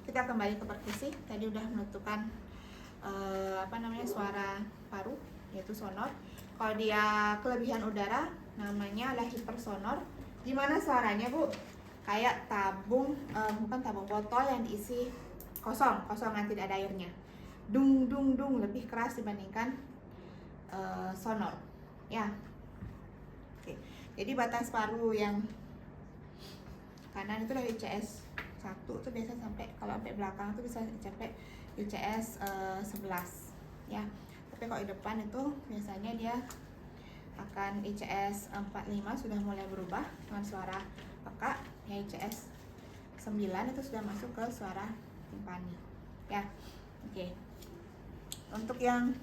Kita kembali ke perkusi. Tadi udah menentukan suara paru, yaitu sonor. Kalau dia kelebihan udara namanya adalah hipersonor. Gimana suaranya Bu? Kayak tabung, bukan tabung, botol yang diisi kosongan tidak ada airnya. Dung dung dung, lebih keras dibandingkan sonor ya. Oke. Jadi batas paru yang kanan itu dari ICS 1 tuh biasa sampai, kalau sampai belakang tuh bisa sampai ICS 11 ya. Tapi kalau di depan itu biasanya dia akan ICS 45 sudah mulai berubah dengan suara peka ya. ICS 9 itu sudah masuk ke suara timpani ya. Oke. Untuk yang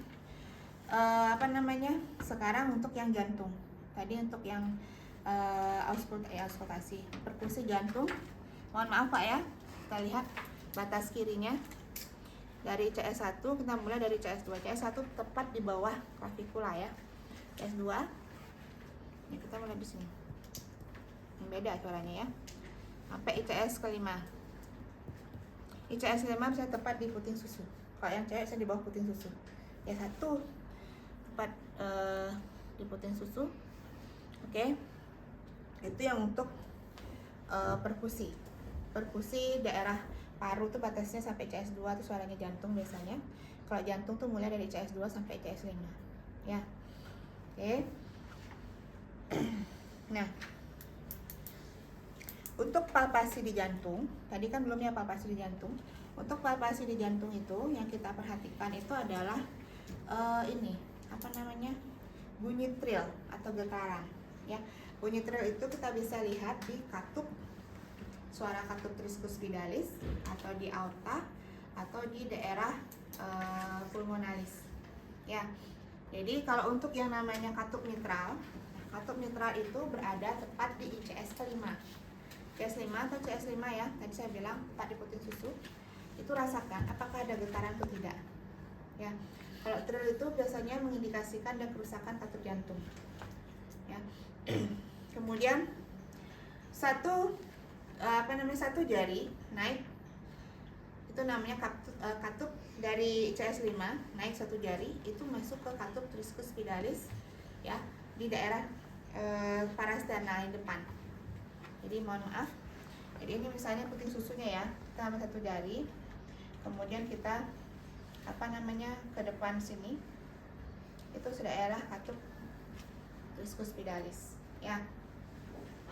sekarang untuk yang jantung. Tadi untuk yang auskultasi perkusi jantung, mohon maaf Pak ya, kita lihat batas kirinya dari CS1, kita mulai dari CS2. CS1 tepat di bawah clavikula ya. CS2 ini kita mulai di sini, yang beda suaranya ya, sampai ICS kelima. ICS 5 bisa tepat di puting susu. Kalau yang cewek bisa di bawah puting susu. CS1 tepat di puting susu. Oke. Itu yang untuk perkusi. Perkusi daerah paru tuh batasnya sampai CS2 tuh suaranya jantung biasanya. Kalau jantung tuh mulai dari CS2 sampai CS5 ya. Oke. Nah, untuk palpasi di jantung, tadi kan belum ya palpasi di jantung. Untuk palpasi di jantung itu yang kita perhatikan itu adalah bunyi trill atau getaran ya. Bunyi trill itu kita bisa lihat di katup, suara katup triscus spidalis, atau di aorta, atau di daerah pulmonalis ya. Jadi kalau untuk yang namanya katup mitral itu berada tepat di ICS kelima. CS5 atau CS5 ya, tadi saya bilang tepat di puting susu. Itu rasakan apakah ada getaran atau tidak ya. Kalau trill itu biasanya mengindikasikan ada kerusakan katup jantung ya. Kemudian satu jari naik, itu namanya katup dari CS5 naik satu jari, itu masuk ke katup triscus spidalis ya, di daerah parasternal depan. Jadi mohon maaf, Jadi ini misalnya puting susunya ya, kita ambil satu jari, kemudian kita ke depan sini, itu daerah katup viscospitalis ya.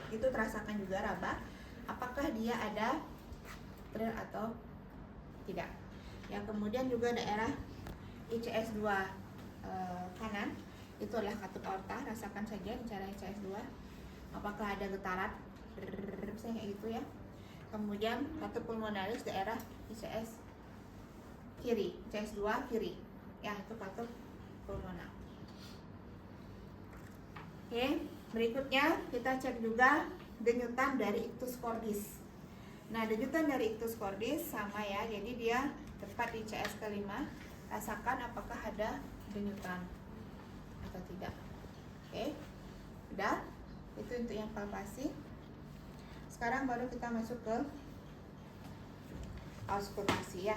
Itu terasakan juga raba, apakah dia ada trail atau tidak ya. Kemudian juga daerah ICS2 kanan, itu adalah katup aorta, rasakan saja cara ICS2 apakah ada getaran misalnya kayak gitu ya. Kemudian katup pulmonalis daerah ICS kiri, ICS2 kiri ya, itu katup pulmonar. Oke, berikutnya kita cek juga denyutan dari ictus cordis. Nah, denyutan dari ictus cordis sama ya, jadi dia tepat di ICS kelima. Rasakan apakah ada denyutan atau tidak. Oke, udah. Itu untuk yang palpasi. Sekarang baru kita masuk ke auskultasi ya.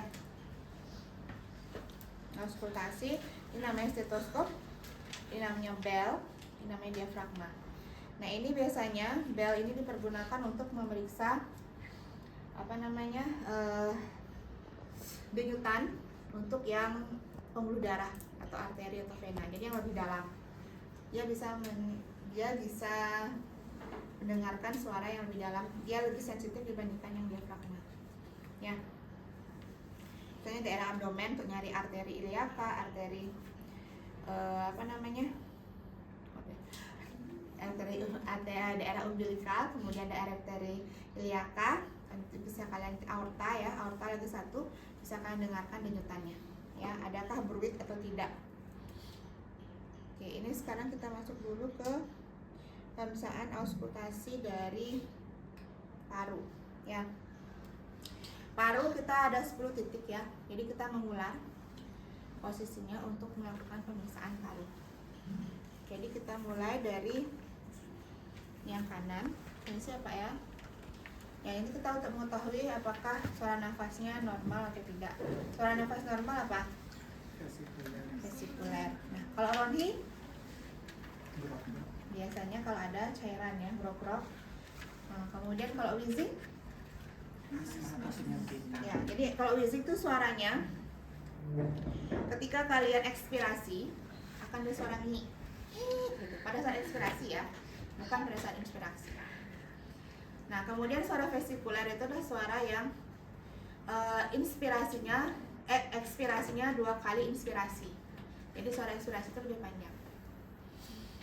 Auskultasi, ini namanya stetoskop, ini namanya bel, ini namanya diafragma. Nah, ini biasanya bel ini dipergunakan untuk memeriksa denyutan untuk yang pembuluh darah atau arteri atau vena. Jadi yang lebih dalam. Dia bisa mendengarkan suara yang lebih dalam. Dia lebih sensitif dibandingkan yang diafragma. Ya. Misalnya daerah abdomen untuk nyari arteri iliaka, arteri daerah umbilikal, kemudian daerah arteri iliaka, bisa kalian aorta ya, aorta lagi satu, bisa kalian dengarkan denyutannya ya, adakah bruit atau tidak. Oke, ini sekarang kita masuk dulu ke pemeriksaan auskultasi dari paru ya. Paru kita ada 10 titik ya, jadi kita mengulang posisinya untuk melakukan pemeriksaan paru. Jadi kita mulai dari yang kanan. Ini siapa ya? Ya, ini kita untuk mengetahui apakah suara nafasnya normal atau tidak. Suara nafas normal apa? Vesikuler. Nah, kalau ronhi biasanya kalau ada cairan ya, grok-grok. Nah, kemudian kalau wheezing ya, jadi kalau wheezing itu suaranya ketika kalian ekspirasi akan ada suara ngi gitu, pada saat ekspirasi ya, bukan pada saat inspirasi. Nah, kemudian suara vesikuler itu adalah suara yang ekspirasinya 2 kali inspirasi. Jadi suara inspirasi itu lebih panjang.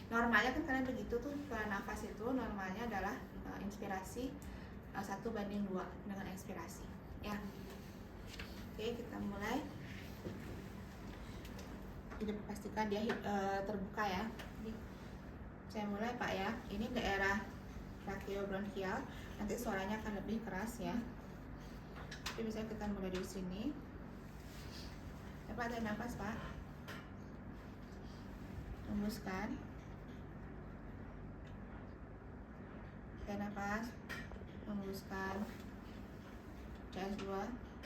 Normalnya kan kalian begitu tuh, suara nafas itu normalnya adalah inspirasi 1:2 dengan ekspirasi ya. Oke, kita mulai. Jadi pastikan dia terbuka ya. Jadi, saya mulai Pak ya. Ini daerah tracheobronchial, nanti suaranya akan lebih keras ya. Jadi bisa kita mulai di sini. Coba tarik nafas Pak. Hembuskan. Tarik nafas. Hembuskan. CS2.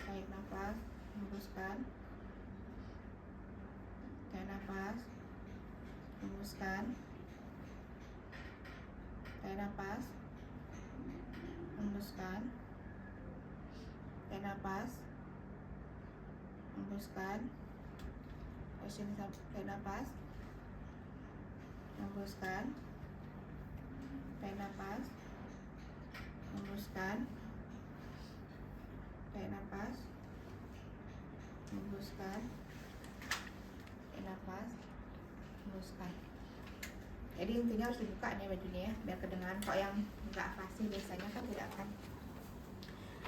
Tarik nafas. Hembuskan. Tarik nafas. Hembuskan. Tarik nafas. Hembuskan. Tarik nafas. Hembuskan. Tarik nafas. Hembuskan. Tarik nafas. Hembuskan. Tarik nafas. Hembuskan. Tarik nafas. Hembuskan. Jadi intinya harus dibuka nih bajunya ya, biar kedengaran. Kok yang nggak pasti biasanya kan tidak akan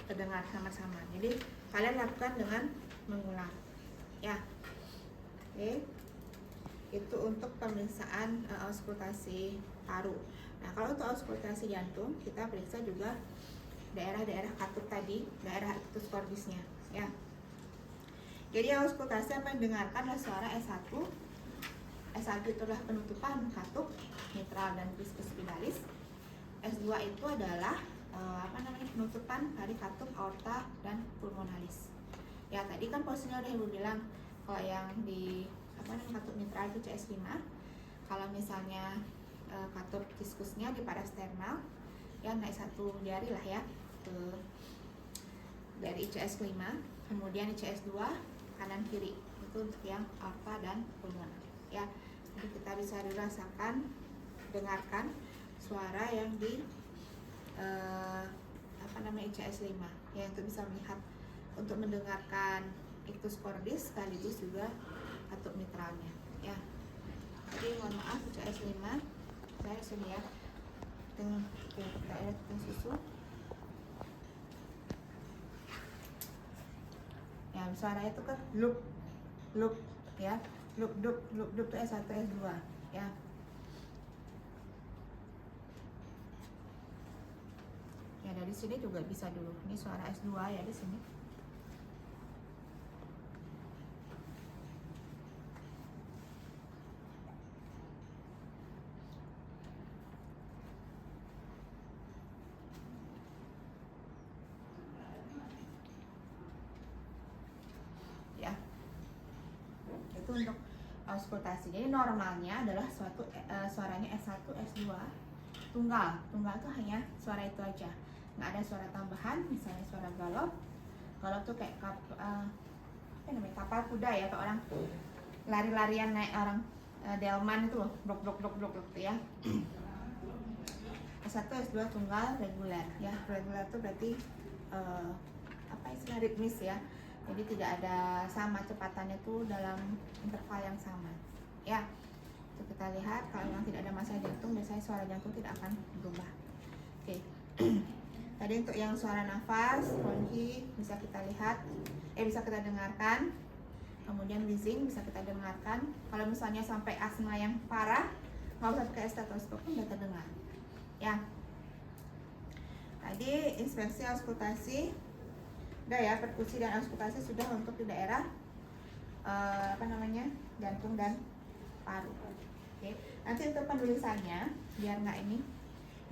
terdengar sama-sama. Jadi kalian lakukan dengan mengulang ya. Oke, itu untuk pemeriksaan auskultasi paru. Nah, kalau untuk auskultasi jantung, kita periksa juga daerah-daerah katup tadi, daerah ictus cordisnya ya. Jadi auskultasi apa yang dengarkan adalah suara S1. S1 itu adalah penutupan katup mitral dan viscospitalis. S2 itu adalah penutupan dari katup aorta dan pulmonalis. Ya, tadi kan posisinya udah Ibu bilang kalau yang di katup mitral itu CS5. Kalau misalnya katup viskusnya di parasternal ya, naik 1 jari lah ya. ke dari ICS 5, kemudian ICS 2 kanan kiri itu untuk yang alfa dan pulmoner ya. Jadi kita bisa dirasakan, dengarkan suara yang di ICS 5 ya, itu bisa melihat untuk mendengarkan ictus cordis sekaligus juga katup mitralnya ya. Jadi mohon maaf ICS 5 saya sini ya dengan daerah susu ya, suaranya itu kan loop ya, loop itu S1 S2 ya. Ya dari sini juga bisa dulu. Ini suara S2 ya di sini. Ya. Itu untuk auskultasi. Jadi normalnya adalah suaranya S1 S2 tunggal itu hanya suara itu aja, nggak ada suara tambahan. Misalnya suara galop tuh kayak kapal kuda ya, kayak orang lari-larian naik orang delman itu loh, blok ya. S1 S2 tunggal reguler ya. Reguler itu berarti istilah ritmis ya, jadi tidak ada sama cepatannya tuh dalam interval yang sama ya. Itu kita lihat kalau memang tidak ada masalah jantung, biasanya suara jantung tidak akan berubah. Oke. Tadi untuk yang suara nafas, bronki bisa kita lihat, bisa kita dengarkan. Kemudian wheezing bisa kita dengarkan. Kalau misalnya sampai asma yang parah, nggak usah pakai stetoskop pun bisa terdengar. Ya. Tadi inspeksi auskultasi, udah ya, perkusi dan auskultasi sudah untuk di daerah jantung dan paru. Oke. Nanti untuk penulisannya biar nggak ini.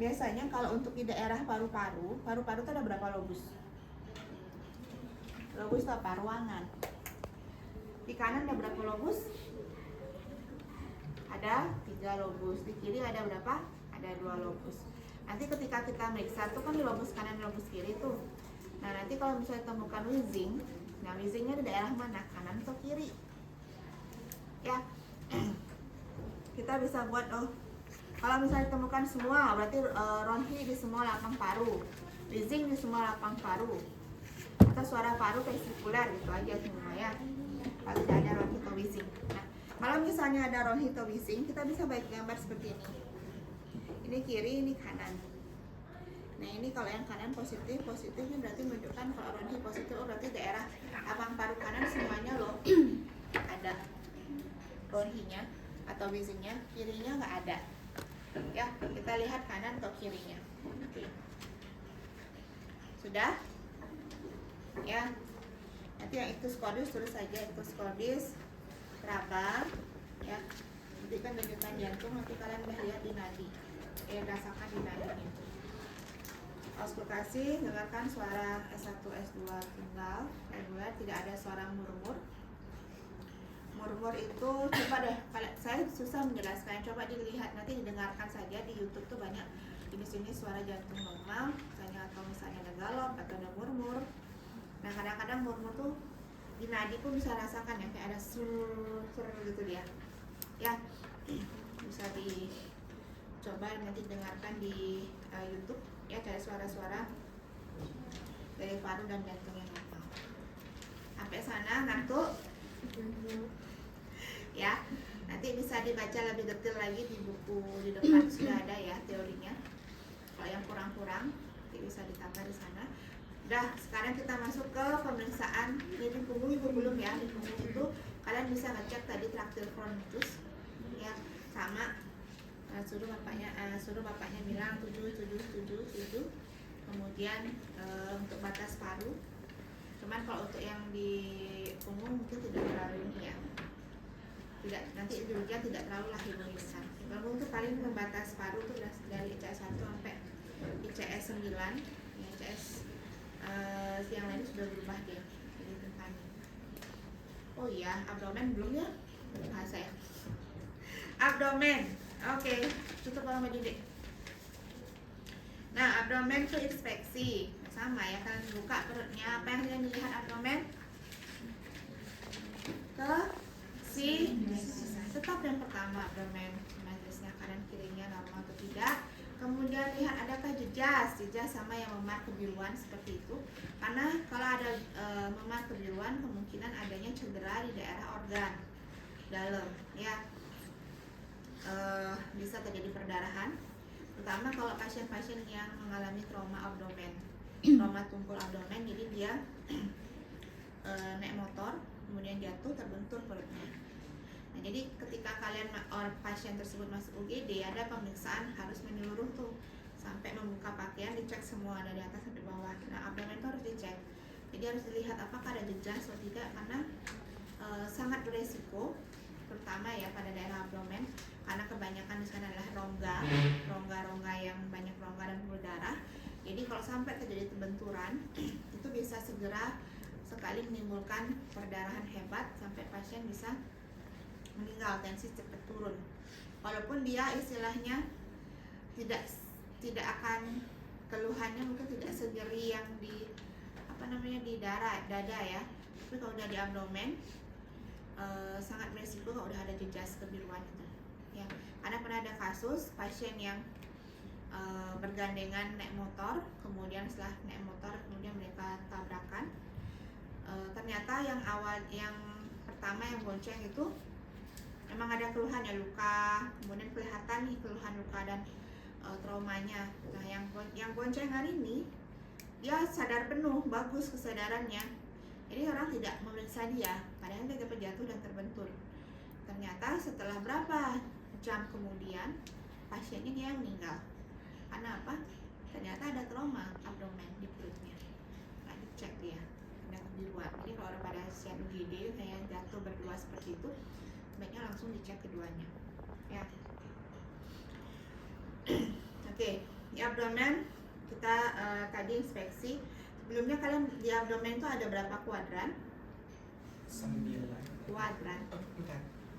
Biasanya kalau untuk di daerah paru-paru itu ada berapa lobus? Lobus itu apa? Ruangan. Di kanan ada berapa lobus? Ada 3 lobus. Di kiri ada berapa? Ada 2 lobus. Nanti ketika kita meriksa tuh kan di lobus kanan, lobus kiri tuh. Nah nanti kalau misalnya temukan wheezing, nah wheezingnya di daerah mana? Kanan atau kiri? Ya. Kita bisa buat kalau misalnya ditemukan semua berarti ronhi di semua lapang paru, wheezing di semua lapang paru, atau suara paru vesikuler gitu aja semua ya. Kalau tidak ada ronhi atau wheezing. Nah, kalau misalnya ada ronhi atau wheezing, kita bisa bagi gambar seperti ini. Ini kiri, ini kanan. Nah ini kalau yang kanan positifnya berarti menunjukkan kalau ronhi positif, berarti daerah lapang paru kanan semuanya loh ada ronhinya atau wheezingnya, kirinya nggak ada ya. Kita lihat kanan atau kirinya. Oke. Sudah ya. Nanti yang ictus cordis tulis saja ictus cordis raba ya. Nanti kan denyutan jantung, nanti kalian udah lihat di nadi rasakan di nadinya. Auskultasi, dengarkan suara S1 S2 tunggal reguler, tidak ada suara murmur. Murmur itu coba deh, saya susah menjelaskan, coba dilihat nanti didengarkan saja di YouTube tuh banyak jenis-jenis suara jantung normal, misalnya ada galop atau ada murmur. Nah kadang-kadang murmur tuh di nadi pun bisa rasakan ya, kayak ada sur gitu dia. Ya bisa dicoba nanti dengarkan di YouTube ya, cari suara-suara dari paru dan jantung yang normal. Sampai sana ngantuk? Ya, nanti bisa dibaca lebih detail lagi di buku di depan sudah ada ya teorinya. Kalau yang kurang-kurang nanti bisa ditambah di sana. Udah, sekarang kita masuk ke pemeriksaan di punggung itu belum ya. Di punggung itu kalian bisa ngecek tadi traktil frontus ya, sama suruh bapaknya bilang 7. Kemudian untuk batas paru. Cuman kalau untuk yang di punggung mungkin tidak terlalu ini ya. Nanti dulunya tidak terlalu lah besar. Kalau untuk paling membatas paru itu dari ICS 1 sampai ICS 9 ya, ICS yang lain sudah berubah dia jadi tentang. Oh iya, abdomen belum ya bahasa ya. Abdomen, oke. Tutup kalau baju deh. Nah abdomen itu inspeksi sama ya, kalian buka perutnya, apa yang kalian lihat abdomen? Ke sisa. Stop yang pertama abdomen, majelisnya kanan kirinya normal atau tidak. Kemudian lihat adakah jejas sama yang memar kebiruan seperti itu. Karena kalau ada memar kebiruan kemungkinan adanya cedera di daerah organ dalam ya. Bisa terjadi perdarahan, terutama kalau pasien-pasien yang mengalami trauma abdomen, trauma tungkul abdomen. Jadi dia naik motor kemudian jatuh terbentur perutnya. Nah, jadi ketika orang pasien tersebut masuk UGD, ada pemeriksaan harus menyeluruh tuh sampai membuka pakaian, dicek semua dari atas sampai bawah. Nah, abdomen itu harus dicek. Jadi harus dilihat apakah ada jejas atau tidak, karena sangat beresiko, terutama ya pada daerah abdomen, karena kebanyakan di sana adalah rongga yang banyak rongga dan pembuluh darah. Jadi kalau sampai terjadi benturan itu bisa segera sekali menimbulkan perdarahan hebat sampai pasien bisa meninggal, tensi cepat turun. Walaupun dia istilahnya tidak akan, keluhannya mungkin tidak senyeri yang di di dada ya. Tapi kalau udah di abdomen sangat beresiko kalau udah ada jejas kebiruan itu. Ya, karena pernah ada kasus pasien yang bergandengan naik motor, kemudian setelah naik motor kemudian mereka tabrakan. Ternyata yang pertama yang bonceng itu memang ada keluhan ya, luka, kemudian kelihatan nih keluhan luka dan traumanya. Nah, yang boncengan ini dia sadar penuh, bagus kesadarannya. Jadi orang tidak memeriksa dia, padahal dia terjatuh dan terbentur. Ternyata setelah berapa jam kemudian pasiennya dia yang meninggal. Karena apa? Ternyata ada trauma abdomen di perutnya. Nah, dicek dia ada kebiruan. Jadi kalau pada pasien UGD kayak jatuh berdua seperti itu, sebaiknya langsung dicek keduanya ya. Oke, di abdomen kita tadi inspeksi. Sebelumnya kalian di abdomen itu ada berapa kuadran? 9 kuadran.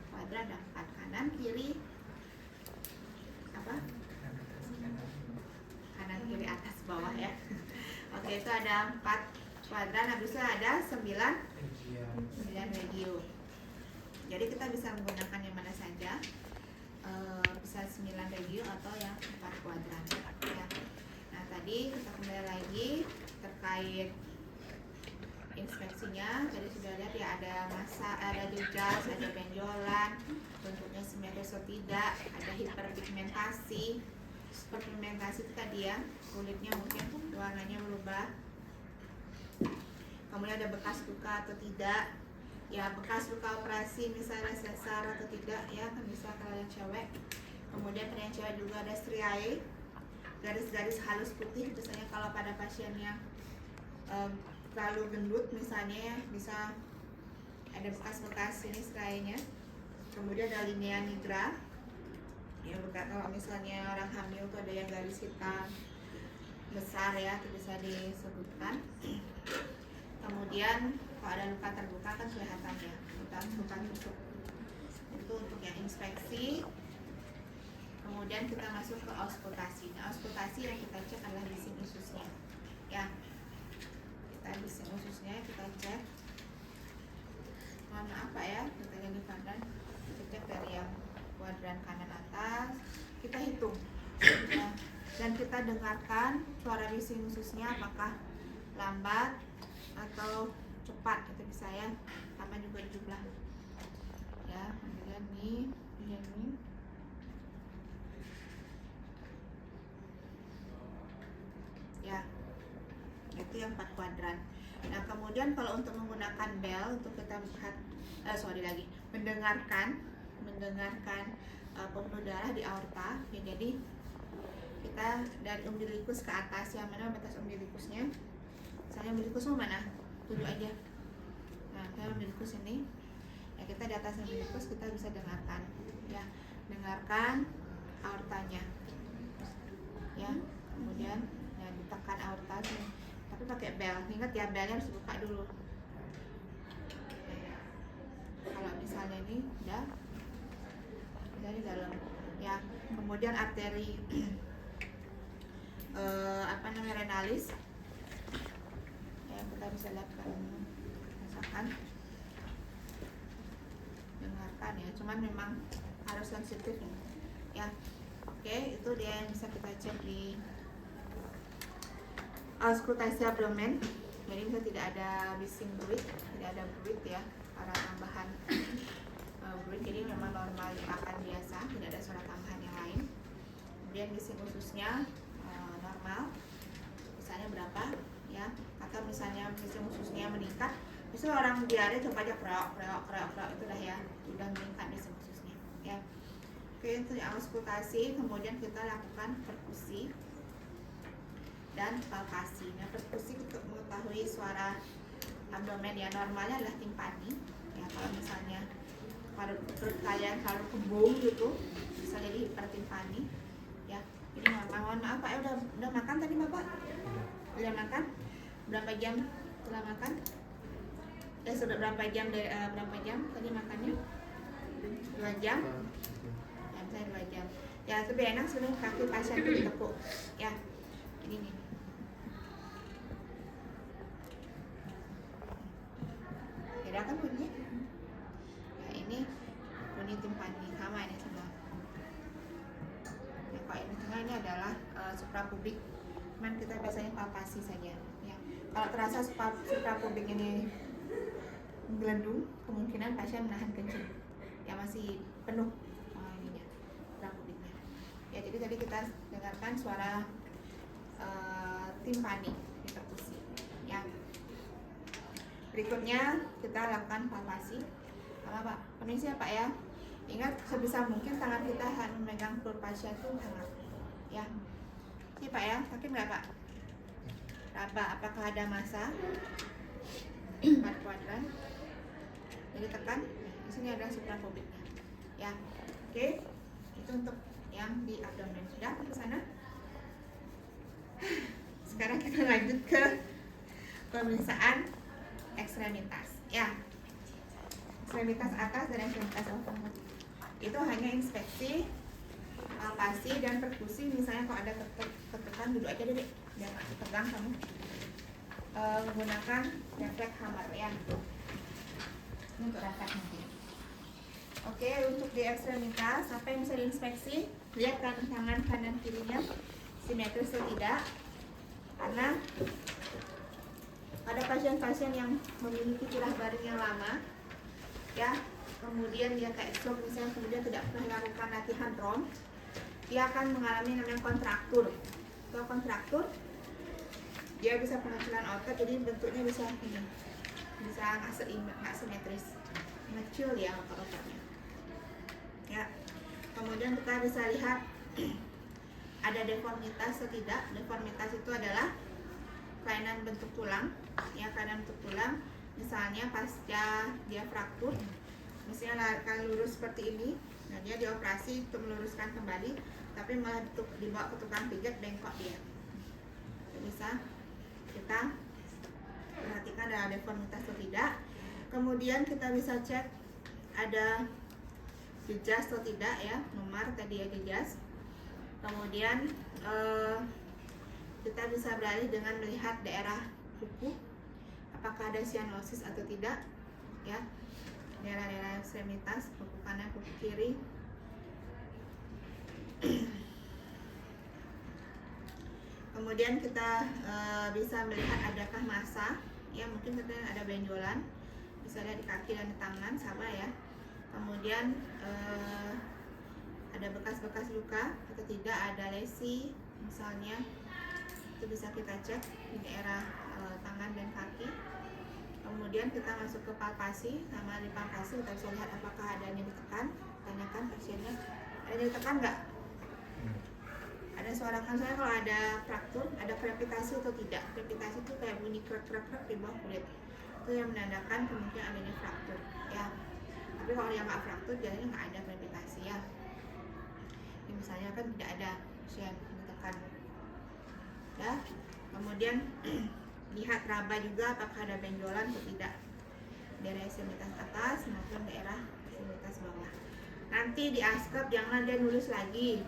Kuadran ada 4, kanan kiri apa? Kanan kiri atas bawah ya. Oke, itu ada 4 kuadran, habisnya ada 9 regio. Jadi kita bisa menggunakan yang mana saja, bisa 9 regio atau yang 4 kuadran ya. Nah, tadi kita kembali lagi terkait inspeksinya. Tadi sudah lihat ya, ada massa, ada jejas, ada benjolan, bentuknya simetris atau tidak, ada hiperpigmentasi. Hiperpigmentasi itu tadi ya, kulitnya mungkin warnanya berubah. Kemudian ada bekas luka atau tidak. Ya, bekas luka operasi misalnya sesar atau tidak ya, kan bisa kalau yang cewek. Kemudian pada yang cewek juga ada striae, garis-garis halus putih. Biasanya kalau pada pasien yang terlalu gendut misalnya ya, bisa ada bekas-bekas ini striae-nya. Kemudian ada linea nigra. Ya, kalau misalnya orang hamil tuh ada yang garis hitam besar ya, itu bisa disebutkan. Kemudian kalau ada luka terbuka kan kelihatan ya, bukan tusuk. Itu untuk yang inspeksi. Kemudian kita masuk ke auskultasi. Nah, auskultasi yang kita cek adalah bising ususnya ya. Kita bising ususnya kita cek mana apa ya, kita yang di kanan, kita cek dari yang kuadran kanan atas, kita hitung ya. Dan kita dengarkan suara bising ususnya apakah lambat atau cepat, itu bisa ya, sama juga jumlah ya. Kemudian ini ya, itu yang 4 kuadran. Nah, kemudian kalau untuk menggunakan bel untuk kita melihat mendengarkan pembuluh darah di aorta ya. Jadi kita dari umbilikus ke atas, yang mana batas umbilikusnya, misalnya umbilikus mana? Tuju aja. Nah, kalau umbilikus ini ya, kita di atas umbilikus kita bisa dengarkan ya, dengarkan aortanya ya. Kemudian ya, ditekan aorta sini, tapi pakai bel. Ingat ya, belnya harus dibuka dulu. Kalau misalnya ini udah dari dalam ya. Kemudian arteri renalis kita bisa lihat rasakan, dengarkan ya, cuman memang harus sensitif ya. Oke, itu dia yang bisa kita cek di auskultasi abdomen. Jadi bisa tidak ada bising bruit, tidak ada bruit ya, karena tambahan bruit. Jadi memang normal akan biasa, tidak ada suara tambahan yang lain. Kemudian bising ususnya normal, misalnya berapa ya, atau misalnya bising ususnya meningkat. Misalnya orang diare coba aja kreok itu dah ya, udah meningkat bising ususnya ya. Oke, itu auskultasi. Kemudian kita lakukan perkusi dan palpasi. Nah, perkusi untuk mengetahui suara abdomen ya, normalnya adalah timpani ya. Kalau misalnya perut kalian kalau kembung gitu, bisa jadi hipertimpani ya. Ini mohon maaf Pak, ya udah makan tadi Bapak? Udah makan? Berapa jam setelah makan? Ya sudah berapa jam tadi makannya? 2 jam? Ya, misalnya 2 jam. Ya, lebih enak sebenarnya kaki pasien itu ditekuk ya. Ini nih. Beda kan bunyi? Ya, ini bunyi timpani sama ini semua. Ya, kalau ini tengah ini adalah suprapubik. Cuman kita biasanya palpasi saja ya. Kalau terasa suprapubik ini gelendung, kemungkinan pasien menahan kencing. Ya, masih penuh ininya, suprapubiknya. Ya, jadi tadi kita dengarkan suara timpani di perkusi ya. Berikutnya kita lakukan palpasi. Apa Pak? Permisi ya Pak ya. Ingat sebisa mungkin tangan kita harus memegang perut pasien itu hangat ya. Ini Pak ya, sakit nggak Pak? Raba, apakah ada massa? 4 kuadran. Jadi tekan. Di sini ada suprapubiknya ya. Oke, itu untuk yang di abdomen. Sudah ke sana? Sekarang kita lanjut ke pemeriksaan ekstremitas ya. Ekstremitas atas dan ekstremitas bawah. Itu hanya inspeksi, palpasi dan perkusi. Misalnya kalau ada ketekan, duduk aja deh, biar nggak tegang kamu. Menggunakan refleks hammer ya. Ini untuk refleks nanti. Oke, untuk di ekstremitas, apa yang bisa diinspeksi? Lihat kan tangan kanan kirinya simetris atau tidak, karena ada pasien-pasien yang memiliki tirah baring yang lama ya, kemudian dia kayak stroke misalnya, kemudian tidak pernah melakukan latihan ROM, dia akan mengalami namanya kontraktur. Kalau kontraktur dia bisa pengecilan otot, jadi bentuknya bisa ini, bisa nggak simetris, ngecil ya otot-ototnya ya. Kemudian kita bisa lihat ada deformitas atau tidak. Deformitas itu adalah kelainan bentuk tulang ya, kelainan bentuk tulang. Misalnya pasca dia fraktur, misalnya kalau lurus seperti ini, nah dia dioperasi untuk meluruskan kembali, tapi malah dibawa ke tukang pijat, bengkok dia. Jadi bisa kita perhatikan ada deformitas atau tidak. Kemudian kita bisa cek ada jejas atau tidak ya, memar tadi ya jejas. Kemudian kita bisa beralih dengan melihat daerah kuku, apakah ada sianosis atau tidak ya, daerah-daerah ekstremitas, kuku kanan, kuku kiri. Kemudian kita bisa melihat adakah massa ya, mungkin ada benjolan, bisa lihat di kaki dan di tangan sama ya. Kemudian ada bekas-bekas luka atau tidak, ada lesi misalnya, itu bisa kita cek di daerah tangan dan kaki. Kemudian kita masuk ke palpasi. Sama di palpasi kita bisa lihat apakah ada yang ditekan, tanyakan pasiennya ada yang ditekan nggak, ada suara kan, soalnya kalau ada fraktur ada krepitasi atau tidak. Krepitasi itu kayak bunyi krek-krek di bawah kulit, itu yang menandakan kemungkinan adanya fraktur ya. Tapi kalau yang nggak fraktur biasanya nggak ada krepitasi ya. Ini misalnya kan tidak ada pasien ditekan ya. Kemudian lihat raba juga apakah ada benjolan atau tidak, daerah ekstremitas atas maupun daerah ekstremitas bawah. Nanti di askep jangan dia nulis lagi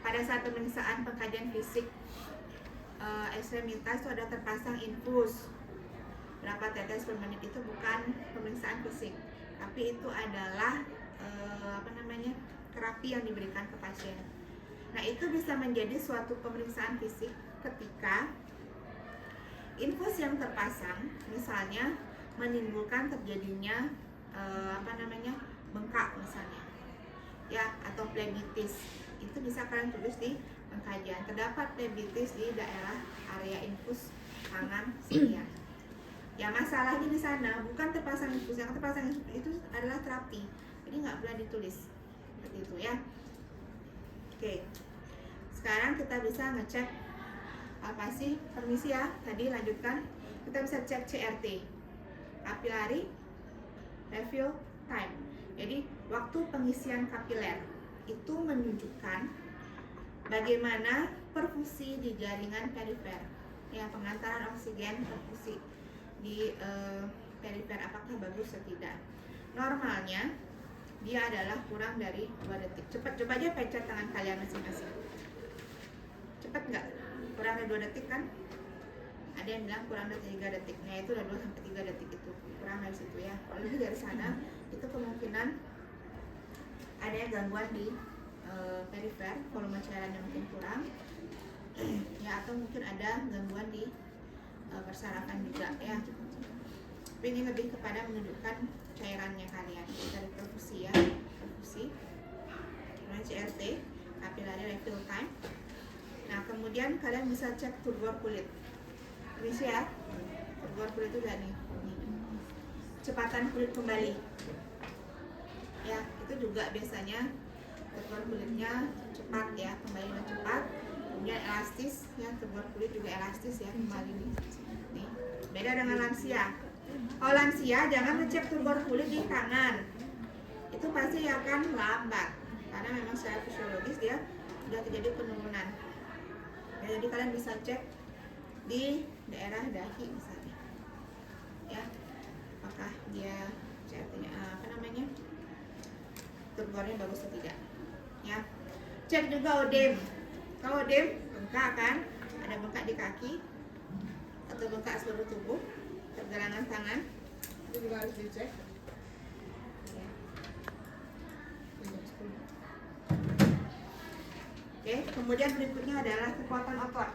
pada saat pemeriksaan pengkajian fisik ekstremitas itu ada terpasang infus. Berapa tetes per menit itu bukan pemeriksaan fisik, tapi itu adalah terapi yang diberikan ke pasien. Nah, itu bisa menjadi suatu pemeriksaan fisik ketika infus yang terpasang misalnya menimbulkan terjadinya bengkak misalnya, ya, atau plebitis. Itu bisa kalian tulis di pengkajian. Terdapat plebitis di daerah area infus tangan sini. Ya, masalahnya di sana bukan terpasang infus. Yang terpasang infus itu adalah terapi, jadi nggak boleh ditulis seperti itu ya. Oke, sekarang kita bisa ngecek apa sih, permisi ya, tadi lanjutkan. Kita bisa cek CRT, capillary refill time. Jadi waktu pengisian kapiler itu menunjukkan bagaimana perfusi di jaringan perifer, ya, pengantaran oksigen perfusi di perifer apakah bagus atau tidak. Normalnya dia adalah kurang dari 2 detik. Cepat, coba aja pencet tangan kalian masing-masing. Cepat nggak? Kurang dari 2 detik kan? Ada yang bilang kurang dari 3 detik. Nah, itu udah 2-3 detik itu. Kurang dari situ ya. Kalau lebih dari sana, itu kemungkinan ada gangguan di perifer, volume cairannya mungkin kurang. Ya, atau mungkin ada gangguan di persarakan juga ya. Tapi ini lebih kepada menunjukkan cairannya kalian dari perfusi ya, perfusi. Kemudian CRT, capillary refill time. Nah, kemudian kalian bisa cek turgor kulit. Bisa ya, turgor kulit itu udah nih. Kecepatan kulit kembali. Ya, itu juga biasanya turgor kulitnya cepat ya, kembalinya cepat. Kemudian elastis ya, turgor kulit juga elastis ya, kembali nih. Beda dengan lansia. Kalau lansia jangan ngecek turgor kulit di tangan. Itu pasti akan lambat karena memang secara fisiologis dia sudah terjadi penurunan. Ya, jadi kalian bisa cek di daerah dahi misalnya. Ya. Apakah dia turgornya bagus atau tidak. Ya. Cek juga odem. Kalau odem bengkak kan, ada bengkak di kaki atau bengkak seluruh tubuh, pergelangan tangan, itu juga harus dicek. Oke, kemudian berikutnya adalah kekuatan otot.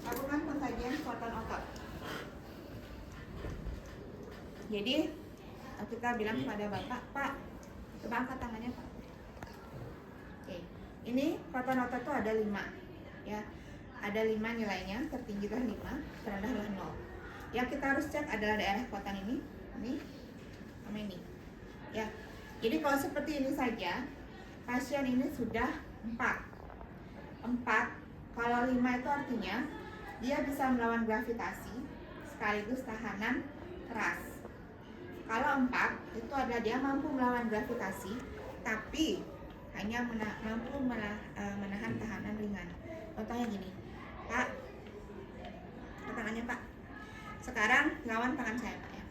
Lakukan pengkajian kekuatan otot. Jadi kita bilang kepada bapak, Pak, coba angkat tangannya, Pak. Oke, ini kekuatan otot itu ada 5, ya. Ada 5 nilainya, tertinggilah 5, terendahlah 0. Yang kita harus cek adalah daerah kekuatan ini, sama ini. Ya. Jadi kalau seperti ini saja, pasien ini sudah 4. Kalau 5 itu artinya dia bisa melawan gravitasi sekaligus tahanan keras. Kalau 4 itu adalah dia mampu melawan gravitasi tapi hanya mampu menahan tahanan ringan. Contohnya gini, Pak, tangannya Pak. Sekarang lawan tangan saya, Pak, ya.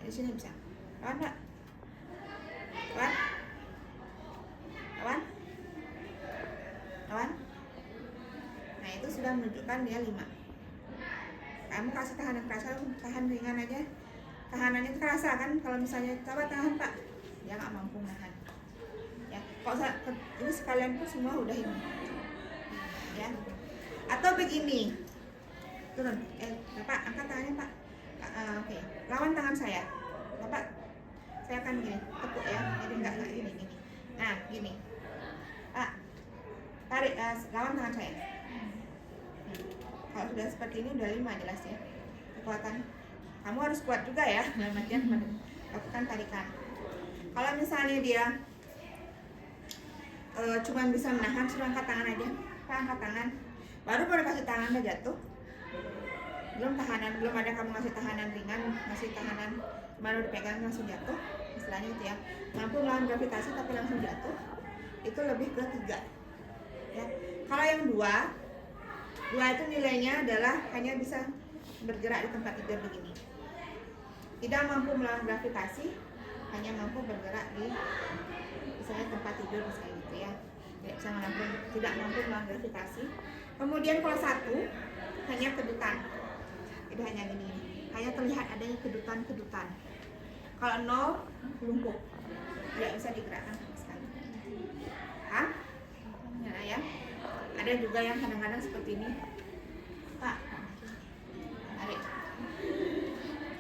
Di sini bisa. Lawan, Pak. Lawan. Lawan. Lawan. Nah, itu sudah menunjukkan dia 5. Kamu kasih tahanan keras, tahan ringan aja. Tahanannya terasa kan, kalau misalnya coba tahan, Pak, dia nggak mampu nahan. Ya, kok ini sekalian pun semua udah ini. Ya. Atau begini. Turun. Bapak angkat tangannya, Pak. Oke. Lawan tangan saya. Bapak, saya akan gini, tepuk ya. Jadi enggak gini. Nah, gini. Pak, tarik lawan tangan saya. Kalau sudah seperti ini udah 5 jelas ya. Kekuatan. Kamu harus kuat juga ya, dalam artian lakukan tarikan. Kalau misalnya dia cuma bisa menahan, suruh angkat tangan aja. Pak, angkat tangan. Baru kasih tangan udah jatuh. Belum ada kamu ngasih tahanan ringan, ngasih tahanan baru dipegang langsung jatuh. Istilahnya itu ya. Mampu melawan gravitasi tapi langsung jatuh. Itu lebih ke 3. Ya. Kalau yang 2 itu nilainya adalah hanya bisa bergerak di tempat tidur begini. Tidak mampu melawan gravitasi, hanya mampu bergerak di misalnya tempat tidur misalnya gitu ya. tidak mampu melawan gravitasi. Kemudian kalau 1 hanya kedutan, jadi hanya gini, hanya terlihat adanya kedutan-kedutan. Kalau 0 lumpuh, tidak bisa digerakkan sama sekali. Nah ya, ada juga yang kadang-kadang seperti ini, Pak. Tarik.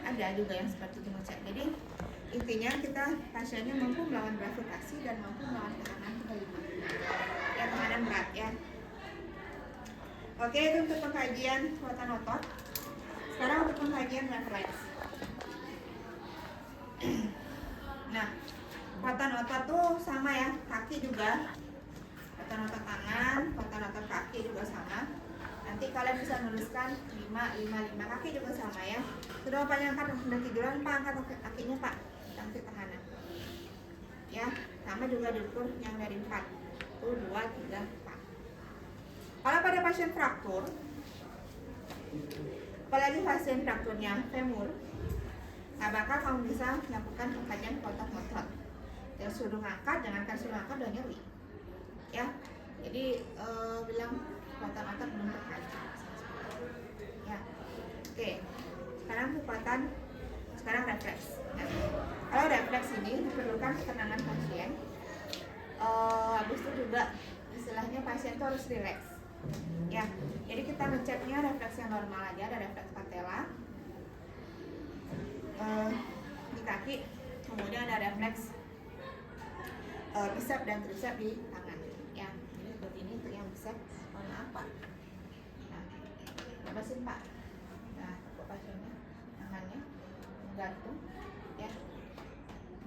Ada juga yang seperti itu macet. Jadi intinya kita pasiennya mampu melawan gravitasi dan mampu melawan tekanan kelima. Ya, tekanan berat ya. Oke, itu untuk pengkajian kekuatan otot. Sekarang untuk pengkajian refleks. Nah, kekuatan otot tuh sama ya, kaki juga. Kekuatan otot tangan, kekuatan otot kaki juga sama. Nanti kalian bisa menuliskan 5 kaki juga sama ya. Sudah Pak angkat sudah tiduran, Pak angkat kakinya Pak, nanti tahanan. Ya, sama juga diukur yang dari 4. Tuh 2, 3, 4. Kalau pada pasien fraktur, apalagi pasien frakturnya femur, nah bakal kamu bisa melakukan pengkajian otot-otot. Dan suruh ngangkat, jangankan suruh ngangkat udah nyeri. Ya, jadi bilang otot-otot belum terkaji. Ya, oke. Sekarang refleks. Nah, kalau refleks ini diperlukan ketenangan pasien. Habis itu juga istilahnya pasien itu harus rileks. Ya, jadi kita ngeceknya refleks yang normal aja, ada refleks patella di kaki, kemudian ada refleks bicep dan tricep di tangan. Ya, jadi seperti ini untuk yang bicep warna apa? Nah, lepasin Pak. Nah, kok pasiennya tangannya gantung, ya,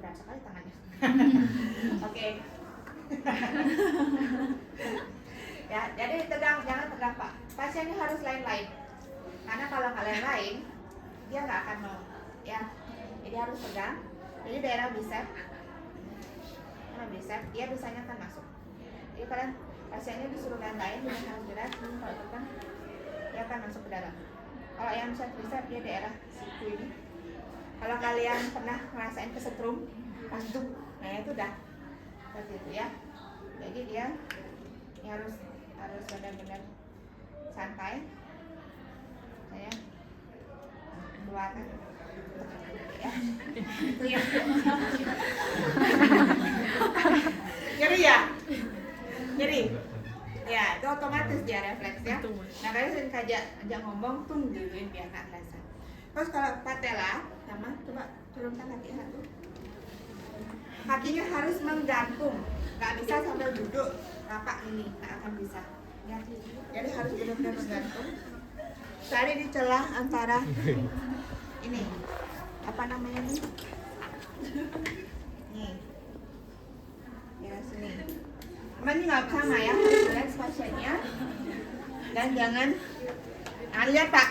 berat sekali tangannya. Oke. Ya, jadi tegang, jangan tegang Pak. Pasiennya harus lain-lain. Karena kalau nggak lain-lain, dia nggak akan mau. Ya, jadi harus tegang. Jadi daerah bicep, dia biasanya akan masuk. Jadi kalian pasiennya disuruh lain-lain, dia harus jelas. Kalau tegang, dia akan masuk ke dalam. Kalau yang bicep, dia daerah siku ini. Kalau kalian pernah ngerasain kesetrum, langsung, nah itu udah seperti itu ya. Jadi dia harus benar-benar santai. Saya keluarkan ya. Itu ya. Nyeri ya? Nyeri? Ya, itu otomatis dia refleks ya. Nah, kalian sering ajak ngomong, tungguin biar nggak terasa. Terus kalau patella, sama, coba turunkan kaki satu. Kakinya harus menggantung, nggak bisa sambil duduk rapat ini, nggak akan bisa. Ya, jadi harus benar-benar menggantung. Cari di celah antara ini, apa namanya nih? Nih, ya sini. Ini nggak sama ya, relax pasiennya. Dan jangan, lihat tak?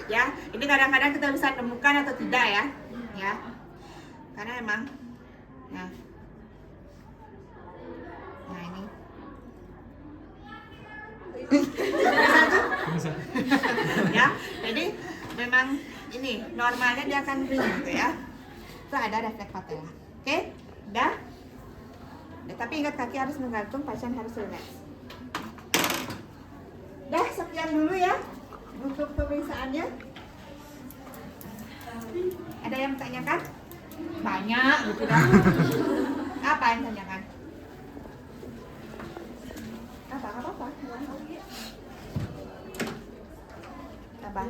Ya, ini kadang-kadang kita bisa temukan atau tidak ya, ya. Karena emang, nah ini. Ya, jadi memang ini normalnya dia akan ring gitu ya. Itu ada refleks patella. Oke, udah. Ya, tapi ingat kaki harus menggantung, pasien harus relax. Dah, sekian dulu ya untuk pemeriksaannya. Ada yang tanyakan? Banyak gitu kan? Apa yang tanyakan? Apa? Apa?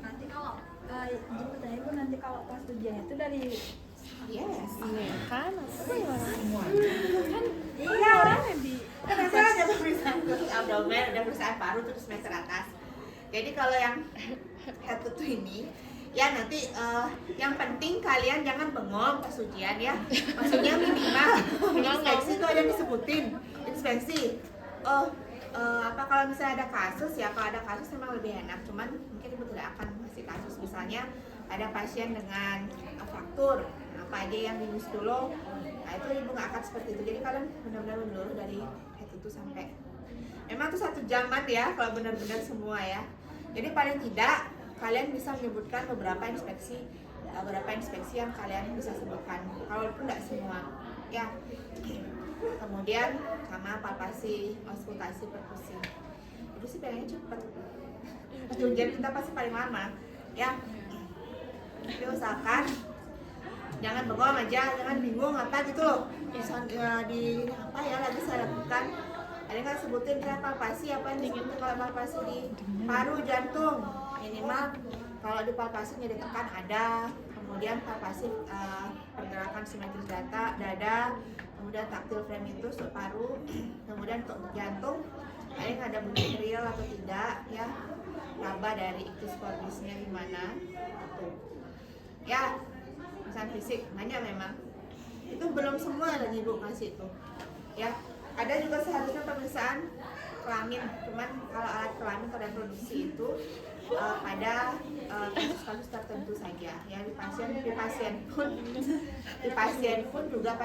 Nanti kalau jemputannya itu nanti kalau pas tujuannya itu dari Yes. Kan Iya orang kan biasanya ada pemeriksaan khusus abdomen, ada pemeriksaan paru terus semester atas. Jadi kalau yang head to toe ini ya nanti yang penting kalian jangan bengong pas ujian ya. Maksudnya minimal inspeksi itu aja disebutin. Inspeksi. Apa kalau misalnya ada kasus ya, kalau ada kasus memang lebih enak, cuman mungkin ibu tidak akan kasih kasus. Misalnya ada pasien dengan fraktur, apa aja yang diurus dulu, nah itu ibu nggak akan seperti itu. Jadi kalian benar-benar dulu dari head itu sampai memang itu 1 jaman ya kalau benar-benar semua ya. Jadi paling tidak kalian bisa menyebutkan beberapa inspeksi yang kalian bisa sebutkan, kalaupun nggak semua ya. Kemudian sama palpasi, auskultasi, perkusi. Itu sih pengennya cepet. Tujuan kita pasti paling lama, ya. Jadi usahakan jangan bengong aja, jangan bingung apa gitu loh. Misalnya di apa ya lagi saya lakukan. Ada kan sebutin saya palpasi apa yang disebutin kalau palpasi di paru jantung minimal kalau di palpasi nyeri tekan ada, kemudian palpasi pergerakan simetris dada, kemudian taktil fremitus untuk paru, kemudian untuk jantung ada yang ada bunyi real atau tidak ya, laba dari ictus corbisnya gimana tuh ya. Pemeriksaan fisik banyak memang, itu belum semua lagi ibu kasih itu ya. Ada juga seharusnya pemeriksaan kelamin, cuman kalau alat kelamin pada produksi itu pada kasus-kasus tertentu saja ya. Di pasien pun juga